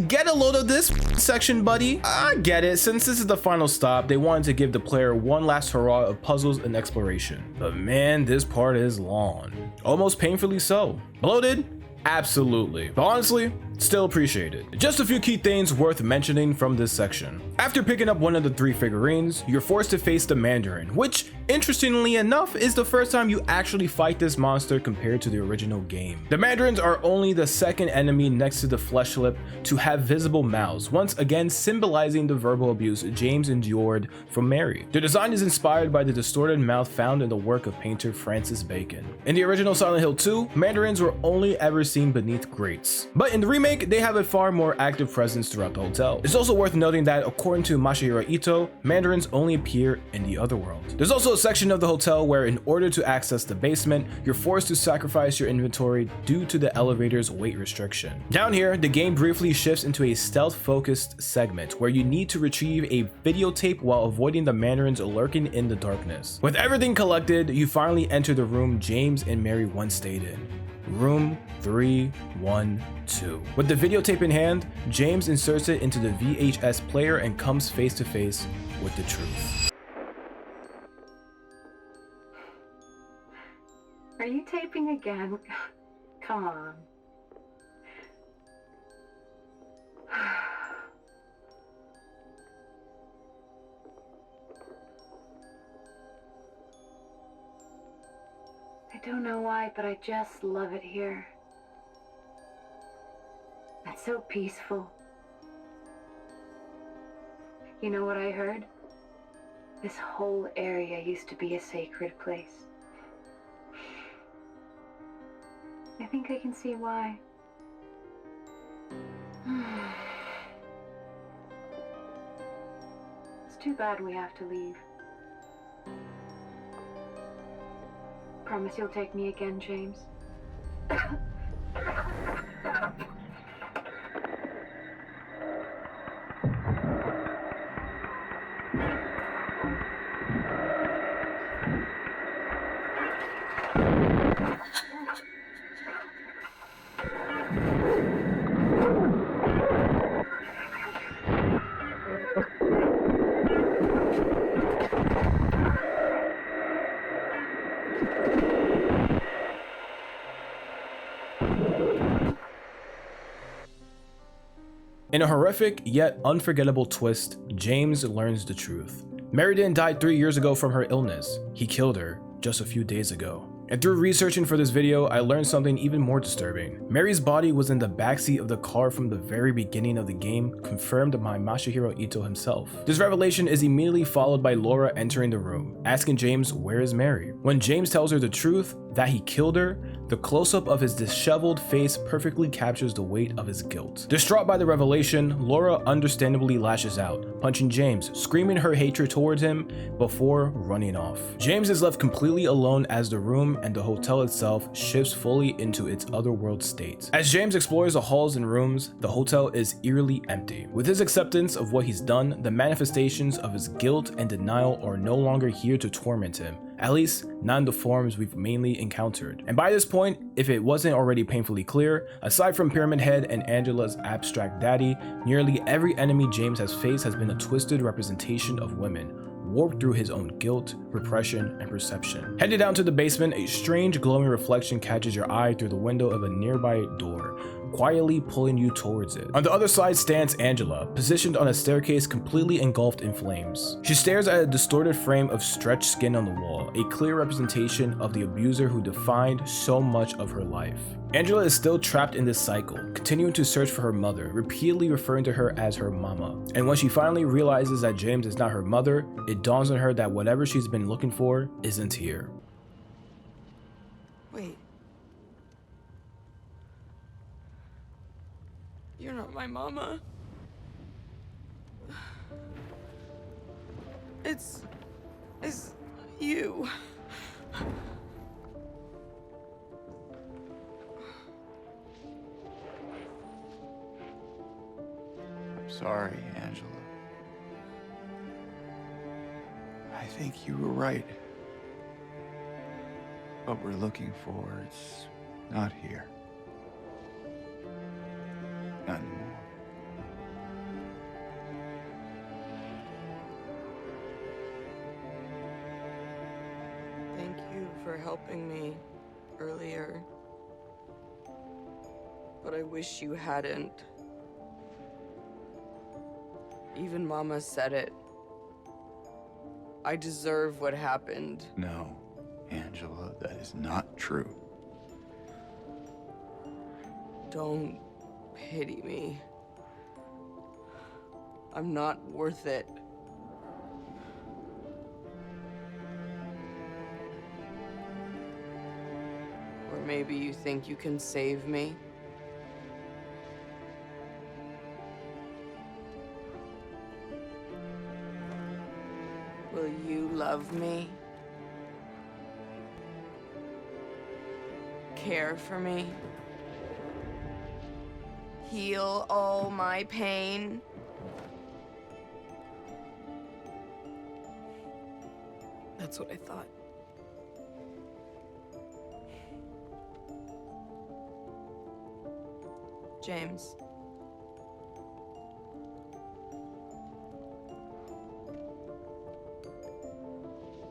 get a load of this section, buddy. I get it, since this is the final stop, they wanted to give the player one last hurrah of puzzles and exploration. But man, this part is long. Almost painfully so. Bloated? Absolutely. But honestly, still appreciate it. Just a few key things worth mentioning from this section. After picking up one of the 3 figurines, you're forced to face the Mandarin, which, interestingly enough, is the first time you actually fight this monster compared to the original game. The Mandarins are only the second enemy next to the Fleshlip to have visible mouths, once again symbolizing the verbal abuse James endured from Mary. The design is inspired by the distorted mouth found in the work of painter Francis Bacon. In the original Silent Hill 2, Mandarins were only ever seen beneath grates, but in the remake, they have a far more active presence throughout the hotel. It's also worth noting that according to Masahiro Ito, Mandarins only appear in the other world. There's also a section of the hotel where in order to access the basement, you're forced to sacrifice your inventory due to the elevator's weight restriction. Down here, the game briefly shifts into a stealth-focused segment where you need to retrieve a videotape while avoiding the Mandarins lurking in the darkness. With everything collected, you finally enter the room James and Mary once stayed in. Room 312. With the videotape in hand, James inserts it into the VHS player and comes face to face with the truth. Are you taping again? Come on. I don't know why, but I just love it here. It's so peaceful. You know what I heard? This whole area used to be a sacred place. I think I can see why. It's too bad we have to leave. Promise you'll take me again, James. In a horrific yet unforgettable twist, James learns the truth. Mary didn't die 3 years ago from her illness. He killed her just a few days ago. And through researching for this video, I learned something even more disturbing. Mary's body was in the backseat of the car from the very beginning of the game, confirmed by Masahiro Ito himself. This revelation is immediately followed by Laura entering the room, asking James where is Mary. When James tells her the truth, that he killed her, the close-up of his disheveled face perfectly captures the weight of his guilt. Distraught by the revelation, Laura understandably lashes out, punching James, screaming her hatred towards him before running off. James is left completely alone as the room and the hotel itself shifts fully into its otherworld state. As James explores the halls and rooms, the hotel is eerily empty. With his acceptance of what he's done, the manifestations of his guilt and denial are no longer here to torment him, at least none of the forms we've mainly encountered. And by this point, if it wasn't already painfully clear, aside from Pyramid Head and Angela's abstract daddy, nearly every enemy James has faced has been a twisted representation of women, warped through his own guilt, repression, and perception. Headed down to the basement, a strange glowing reflection catches your eye through the window of a nearby door, quietly pulling you towards it. On the other side stands Angela, positioned on a staircase completely engulfed in flames. She stares at a distorted frame of stretched skin on the wall, a clear representation of the abuser who defined so much of her life. Angela is still trapped in this cycle, continuing to search for her mother, repeatedly referring to her as her mama. And when she finally realizes that James is not her mother, it dawns on her that whatever she's been looking for isn't here. Wait. You're not my mama. It's you. Sorry, Angela. I think you were right. What we're looking for, it's not here. Not anymore. Thank you for helping me earlier. But I wish you hadn't. Even Mama said it. I deserve what happened. No, Angela, that is not true. Don't pity me. I'm not worth it. Or maybe you think you can save me? Will you love me? Care for me? Heal all my pain? That's what I thought. James.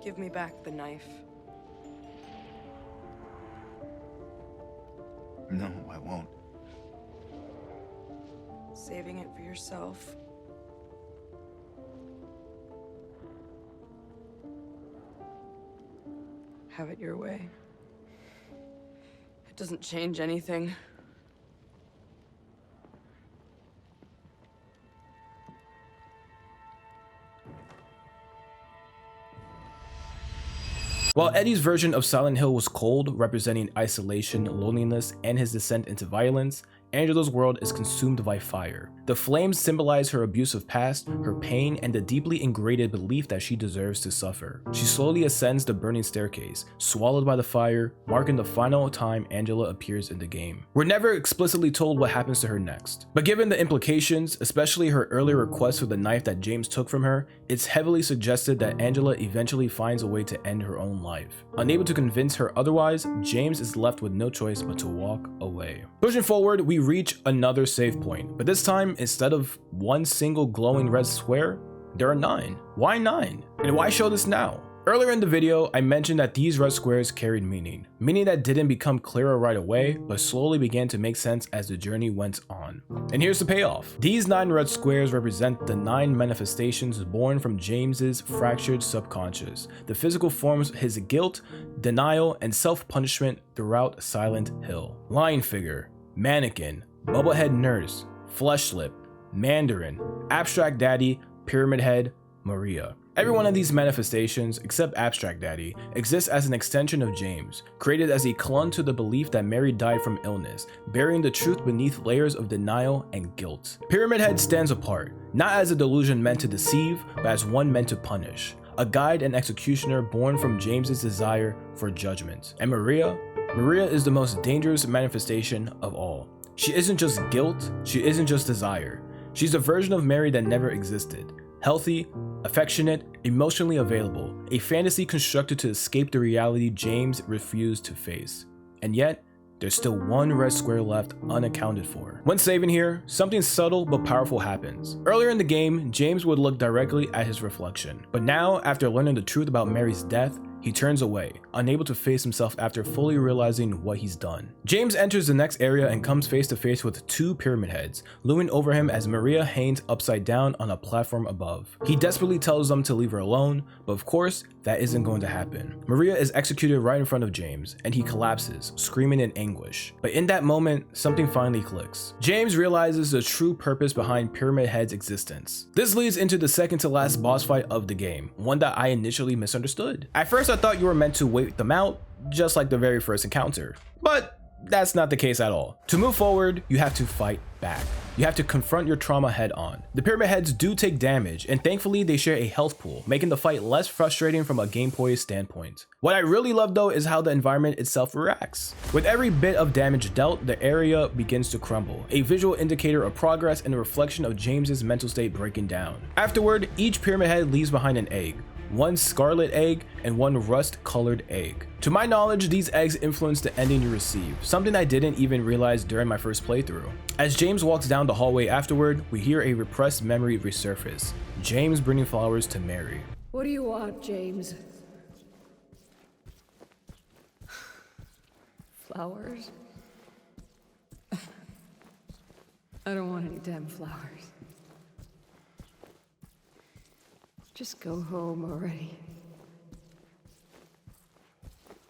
Give me back the knife. No, I won't. Saving it for yourself. Have it your way. It doesn't change anything. While Eddie's version of Silent Hill was cold, representing isolation, loneliness, and his descent into violence, Angela's world is consumed by fire. The flames symbolize her abusive past, her pain, and the deeply ingrained belief that she deserves to suffer. She slowly ascends the burning staircase, swallowed by the fire, marking the final time Angela appears in the game. We're never explicitly told what happens to her next, but given the implications, especially her earlier request for the knife that James took from her, it's heavily suggested that Angela eventually finds a way to end her own life. Unable to convince her otherwise, James is left with no choice but to walk away. Pushing forward, we reach another save point, but this time, instead of one single glowing red square, there are 9. Why 9? And why show this now? Earlier in the video, I mentioned that these red squares carried meaning that didn't become clearer right away, but slowly began to make sense as the journey went on. And here's the payoff. These 9 red squares represent the 9 manifestations born from James's fractured subconscious, the physical forms of his guilt, denial, and self-punishment throughout Silent Hill. Lion figure, mannequin, bubblehead nurse, flesh slip, Mandarin, abstract daddy, pyramid head, Maria. Every one of these manifestations, except Abstract Daddy, exists as an extension of James, created as he clung to the belief that Mary died from illness, burying the truth beneath layers of denial and guilt. Pyramid Head stands apart, not as a delusion meant to deceive, but as one meant to punish, a guide and executioner born from James's desire for judgment. And Maria is the most dangerous manifestation of all. She isn't just guilt, she isn't just desire. She's a version of Mary that never existed. Healthy, affectionate, emotionally available, a fantasy constructed to escape the reality James refused to face. And yet, there's still one red square left unaccounted for. When saving here, something subtle but powerful happens. Earlier in the game, James would look directly at his reflection, but now, after learning the truth about Mary's death, he turns away, unable to face himself after fully realizing what he's done. James enters the next area and comes face to face with two pyramid heads, looming over him as Maria hangs upside down on a platform above. He desperately tells them to leave her alone, but of course, that isn't going to happen. Maria is executed right in front of James, and he collapses, screaming in anguish. But in that moment, something finally clicks. James realizes the true purpose behind Pyramid Head's existence. This leads into the second to last boss fight of the game, one that I initially misunderstood. At first, I thought you were meant to wait them out, just like the very first encounter. But that's not the case at all. To move forward, you have to fight back. You have to confront your trauma head on. The pyramid heads do take damage, and thankfully they share a health pool, making the fight less frustrating from a gameplay standpoint. What I really love though is how the environment itself reacts. With every bit of damage dealt, the area begins to crumble, a visual indicator of progress and a reflection of James's mental state breaking down. Afterward, each pyramid head leaves behind an egg, one scarlet egg and one rust-colored egg. To my knowledge, these eggs influence the ending you receive, something I didn't even realize during my first playthrough. As James walks down the hallway afterward, we hear a repressed memory resurface, James bringing flowers to Mary. What do you want, James? Flowers? I don't want any damn flowers. Just go home already.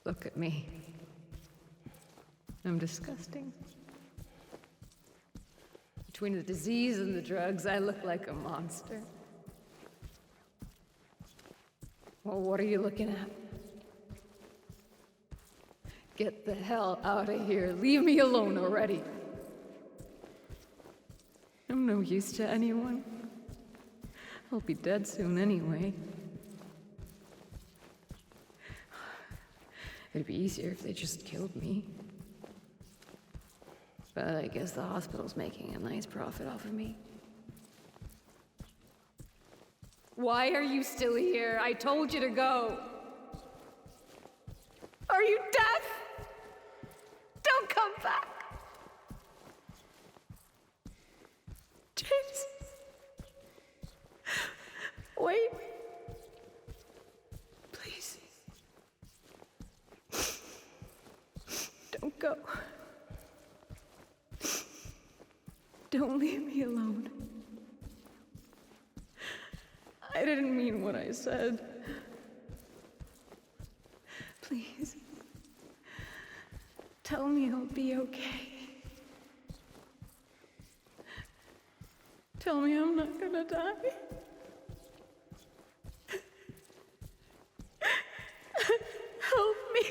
Look at me. I'm disgusting. Between the disease and the drugs, I look like a monster. Well, what are you looking at? Get the hell out of here. Leave me alone already. I'm no use to anyone. I'll be dead soon anyway. It'd be easier if they just killed me. But I guess the hospital's making a nice profit off of me. Why are you still here? I told you to go. Are you deaf? Don't come back. James. Wait. Please. Don't go. Don't leave me alone. I didn't mean what I said. Please. Tell me I'll be okay. Tell me I'm not gonna die. Help me.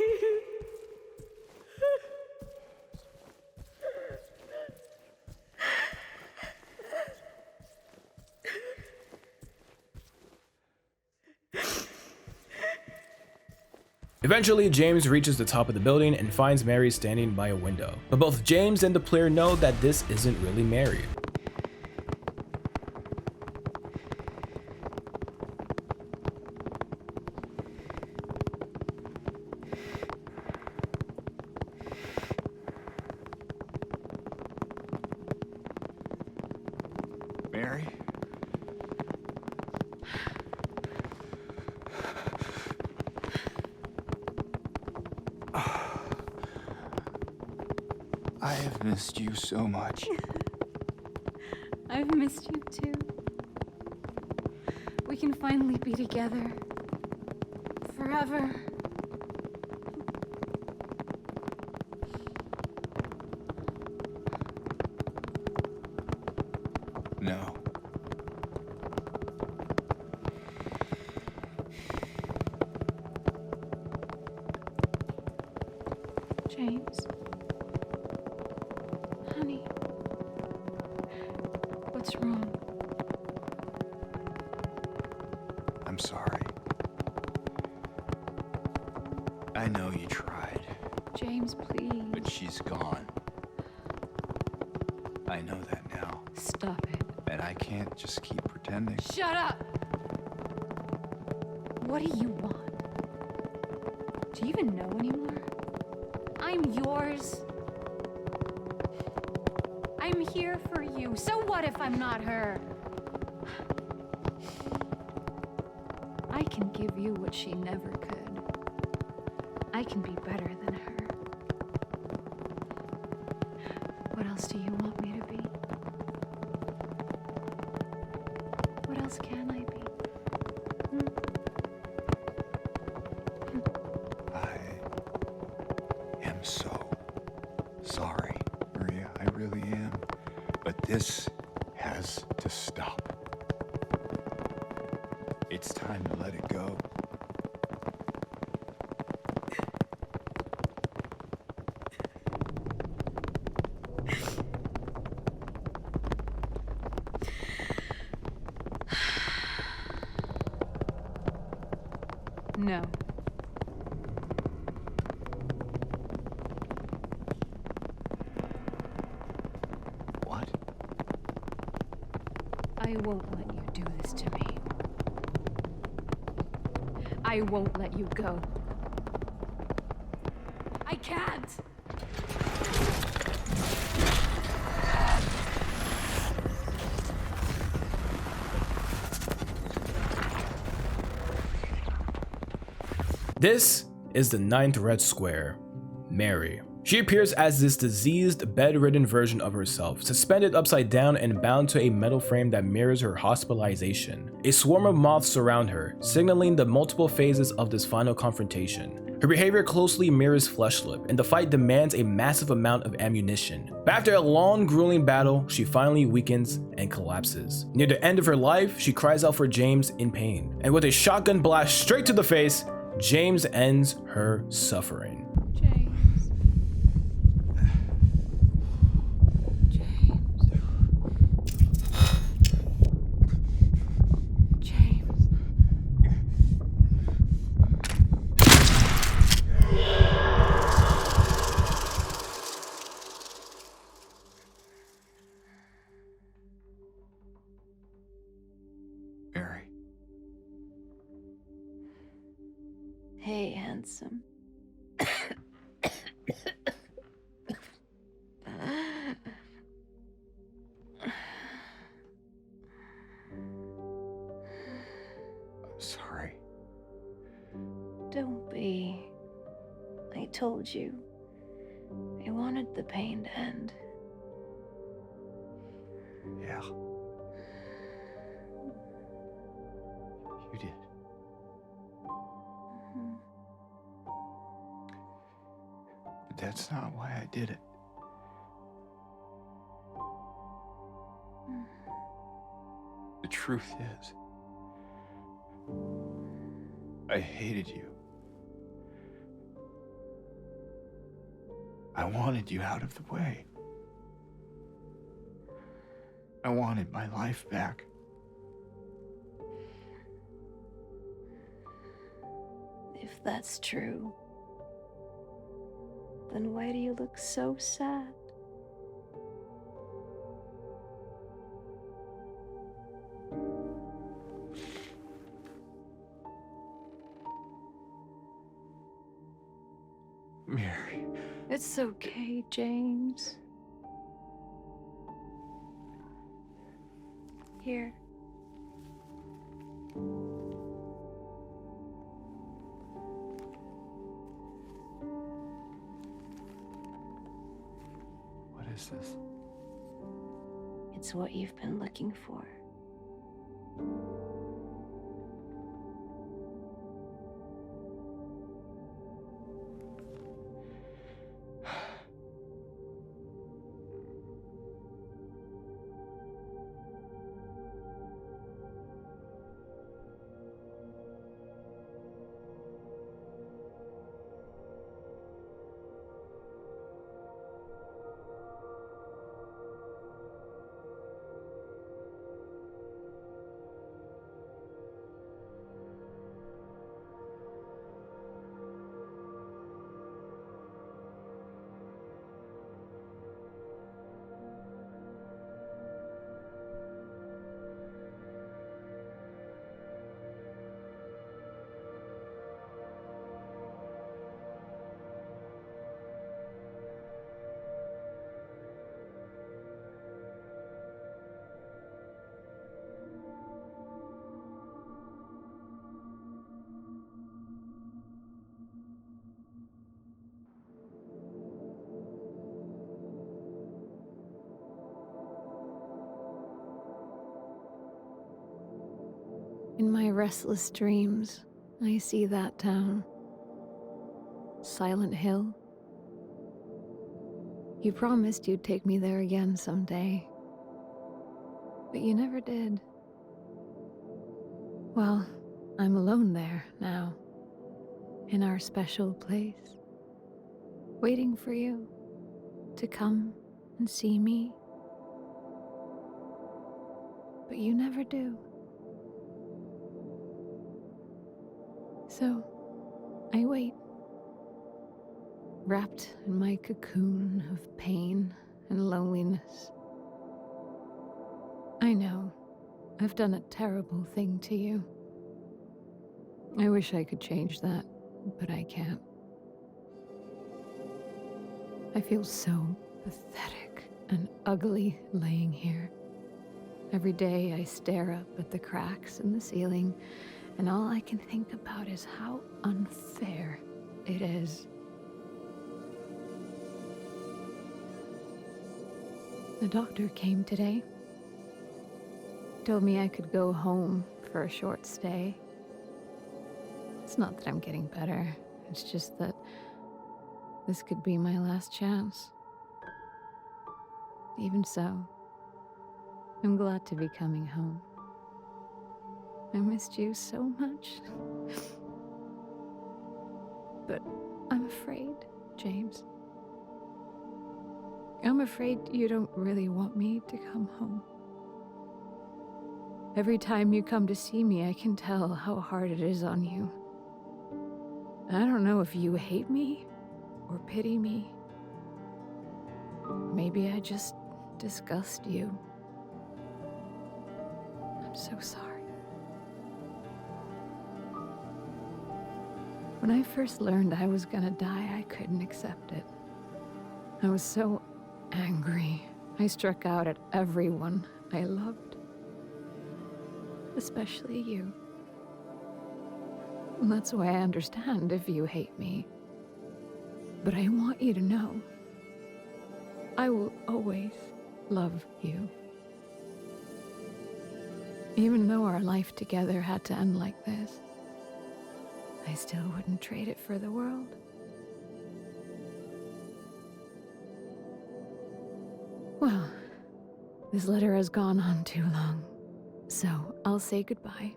Eventually, James reaches the top of the building and finds Mary standing by a window. But both James and the player know that this isn't really Mary. Mary? I have missed you so much. I've missed you too. We can finally be together. Forever. No. James. Honey. What's wrong? I'm sorry. I know you tried, James, please. but she's gone. I know that now, Stop it. and I can't just keep pretending. Shut up! What do you want? Do you even know anymore? I'm yours. I'm here for you. So what if I'm not her? I can give you what she never could. I can be better than her. What else do you want me to be? What else can I be? I am so sorry, Maria. I really am. But this has to stop. It's time to let it go. No. What? I won't let you do this to me. I won't let you go. I can't! This is the 9th red square, Mary. She appears as this diseased, bedridden version of herself, suspended upside down and bound to a metal frame that mirrors her hospitalization. A swarm of moths surround her, signaling the multiple phases of this final confrontation. Her behavior closely mirrors Fleshlip, and the fight demands a massive amount of ammunition. But after a long, grueling battle, she finally weakens and collapses. Near the end of her life, she cries out for James in pain, and with a shotgun blast straight to the face, James ends her suffering. James. James. James. Mary. Hey, handsome. I'm sorry. Don't be. I told you. I wanted the pain to end. Yeah. You did. But that's not why I did it. The truth is, I hated you. I wanted you out of the way. I wanted my life back. If that's true, then why do you look so sad? Mary. It's okay, James. Here. What is this? It's what you've been looking for. In my restless dreams, I see that town. Silent Hill. You promised you'd take me there again someday. But you never did. Well, I'm alone there now. In our special place. Waiting for you to come and see me. But you never do. So, I wait. Wrapped in my cocoon of pain and loneliness. I know, I've done a terrible thing to you. I wish I could change that, but I can't. I feel so pathetic and ugly laying here. Every day I stare up at the cracks in the ceiling, and all I can think about is how unfair it is. The doctor came today. Told me I could go home for a short stay. It's not that I'm getting better. It's just that this could be my last chance. Even so, I'm glad to be coming home. I missed you so much. But I'm afraid, James. I'm afraid you don't really want me to come home. Every time you come to see me, I can tell how hard it is on you. I don't know if you hate me or pity me. Maybe I just disgust you. I'm so sorry. When I first learned I was gonna die, I couldn't accept it. I was so angry. I struck out at everyone I loved. Especially you. And that's why I understand if you hate me. But I want you to know, I will always love you. Even though our life together had to end like this, I still wouldn't trade it for the world. Well, this letter has gone on too long, so I'll say goodbye.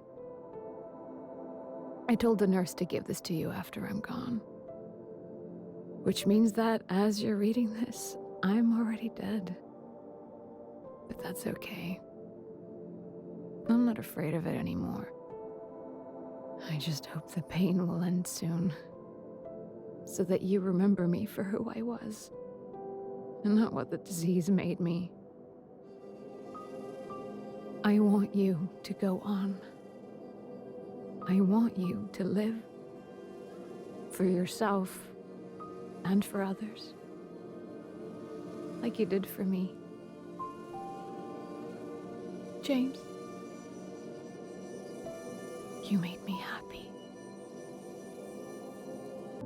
I told the nurse to give this to you after I'm gone. Which means that as you're reading this, I'm already dead. But that's okay. I'm not afraid of it anymore. I just hope the pain will end soon, so that you remember me for who I was, and not what the disease made me. I want you to go on. I want you to live for yourself and for others, like you did for me. James, you made me happy.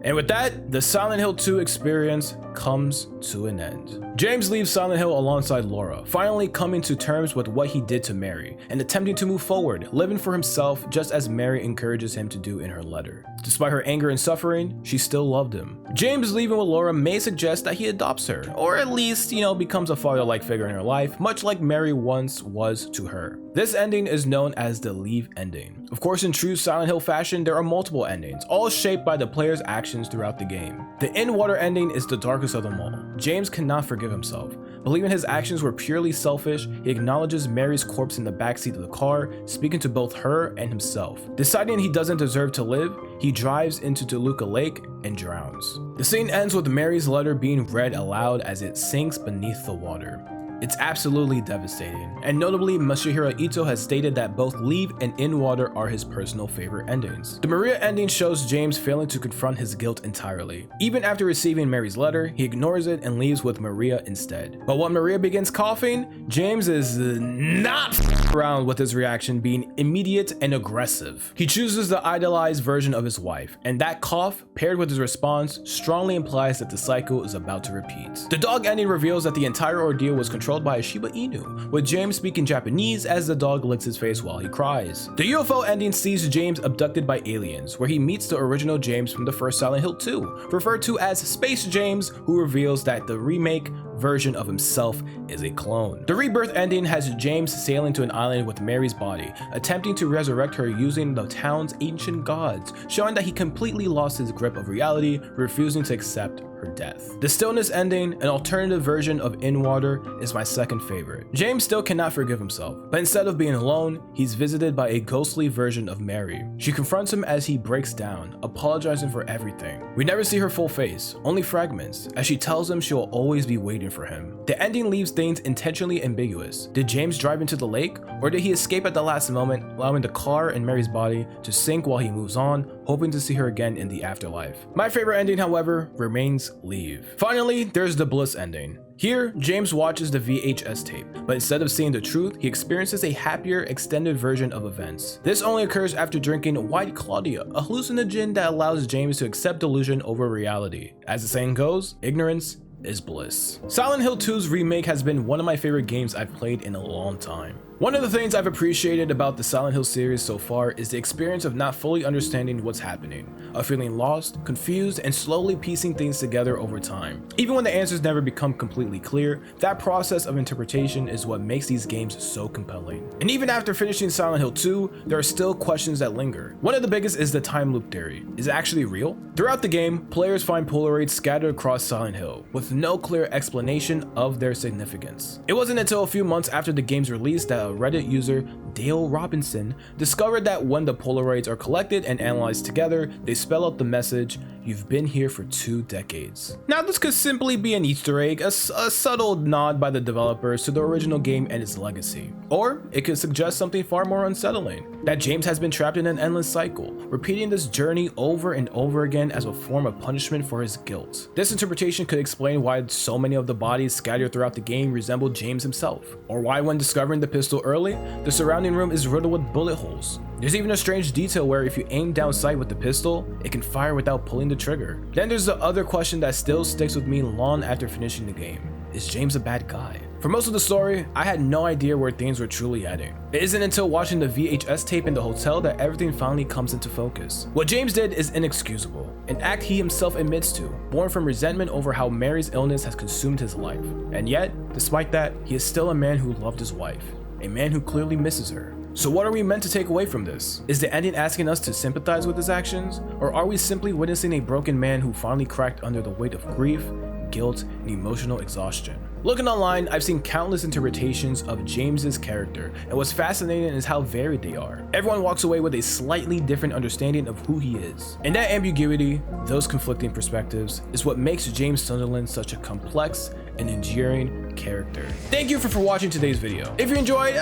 And with that, the Silent Hill 2 experience comes to an end. James leaves Silent Hill alongside Laura, finally coming to terms with what he did to Mary, and attempting to move forward, living for himself just as Mary encourages him to do in her letter. Despite her anger and suffering, she still loved him. James leaving with Laura may suggest that he adopts her, or at least, becomes a father-like figure in her life, much like Mary once was to her. This ending is known as the leave ending. Of course, in true Silent Hill fashion, there are multiple endings, all shaped by the player's actions throughout the game. The in-water ending is the darkest of them all. James cannot forgive himself. Believing his actions were purely selfish, he acknowledges Mary's corpse in the backseat of the car, speaking to both her and himself. Deciding he doesn't deserve to live, he drives into Toluca Lake and drowns. The scene ends with Mary's letter being read aloud as it sinks beneath the water. It's absolutely devastating, and notably, Masahiro Ito has stated that both Leave and In Water are his personal favorite endings. The Maria ending shows James failing to confront his guilt entirely. Even after receiving Mary's letter, he ignores it and leaves with Maria instead. But when Maria begins coughing, James is not around with his reaction being immediate and aggressive. He chooses the idolized version of his wife, and that cough, paired with his response, strongly implies that the cycle is about to repeat. The dog ending reveals that the entire ordeal was controlled by a Shiba Inu, with James speaking Japanese as the dog licks his face while he cries. The UFO ending sees James abducted by aliens, where he meets the original James from the first Silent Hill 2, referred to as Space James, who reveals that the remake version of himself is a clone. The rebirth ending has James sailing to an island with Mary's body, attempting to resurrect her using the town's ancient gods, showing that he completely lost his grip of reality, refusing to accept her death. The stillness ending, an alternative version of In Water, is my second favorite. James still cannot forgive himself, but instead of being alone, he's visited by a ghostly version of Mary. She confronts him as he breaks down, apologizing for everything. We never see her full face, only fragments, as she tells him she will always be waiting for him. The ending leaves things intentionally ambiguous. Did James drive into the lake, or did he escape at the last moment, allowing the car and Mary's body to sink while he moves on, hoping to see her again in the afterlife? My favorite ending, however, remains Leave. Finally, there's the bliss ending. Here, James watches the VHS tape, but instead of seeing the truth, he experiences a happier, extended version of events. This only occurs after drinking White Claudia, a hallucinogen that allows James to accept delusion over reality. As the saying goes, ignorance is bliss. Silent Hill 2's remake has been one of my favorite games I've played in a long time. One of the things I've appreciated about the Silent Hill series so far is the experience of not fully understanding what's happening, of feeling lost, confused, and slowly piecing things together over time. Even when the answers never become completely clear, that process of interpretation is what makes these games so compelling. And even after finishing Silent Hill 2, there are still questions that linger. One of the biggest is the time loop theory. Is it actually real? Throughout the game, players find Polaroids scattered across Silent Hill, with no clear explanation of their significance. It wasn't until a few months after the game's release that a Reddit user, Dale Robinson, discovered that when the Polaroids are collected and analyzed together, they spell out the message, "You've been here for 2 decades." Now, this could simply be an Easter egg, a subtle nod by the developers to the original game and its legacy. Or it could suggest something far more unsettling, that James has been trapped in an endless cycle, repeating this journey over and over again as a form of punishment for his guilt. This interpretation could explain why so many of the bodies scattered throughout the game resemble James himself, or why when discovering the pistol early, the surrounding room is riddled with bullet holes. There's even a strange detail where if you aim down sight with the pistol, it can fire without pulling the trigger. Then there's the other question that still sticks with me long after finishing the game. Is James a bad guy? For most of the story, I had no idea where things were truly heading. It isn't until watching the VHS tape in the hotel that everything finally comes into focus. What James did is inexcusable, an act he himself admits to, born from resentment over how Mary's illness has consumed his life. And yet, despite that, he is still a man who loved his wife, a man who clearly misses her. So what are we meant to take away from this? Is the ending asking us to sympathize with his actions? Or are we simply witnessing a broken man who finally cracked under the weight of grief, guilt, and emotional exhaustion? Looking online, I've seen countless interpretations of James's character, and what's fascinating is how varied they are. Everyone walks away with a slightly different understanding of who he is. And that ambiguity, those conflicting perspectives, is what makes James Sunderland such a complex and enduring character. Thank you for watching today's video. If you enjoyed,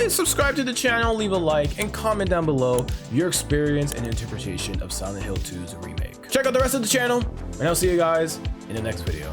subscribe to the channel, leave a like, and comment down below your experience and interpretation of Silent Hill 2's remake. Check out the rest of the channel, and I'll see you guys in the next video.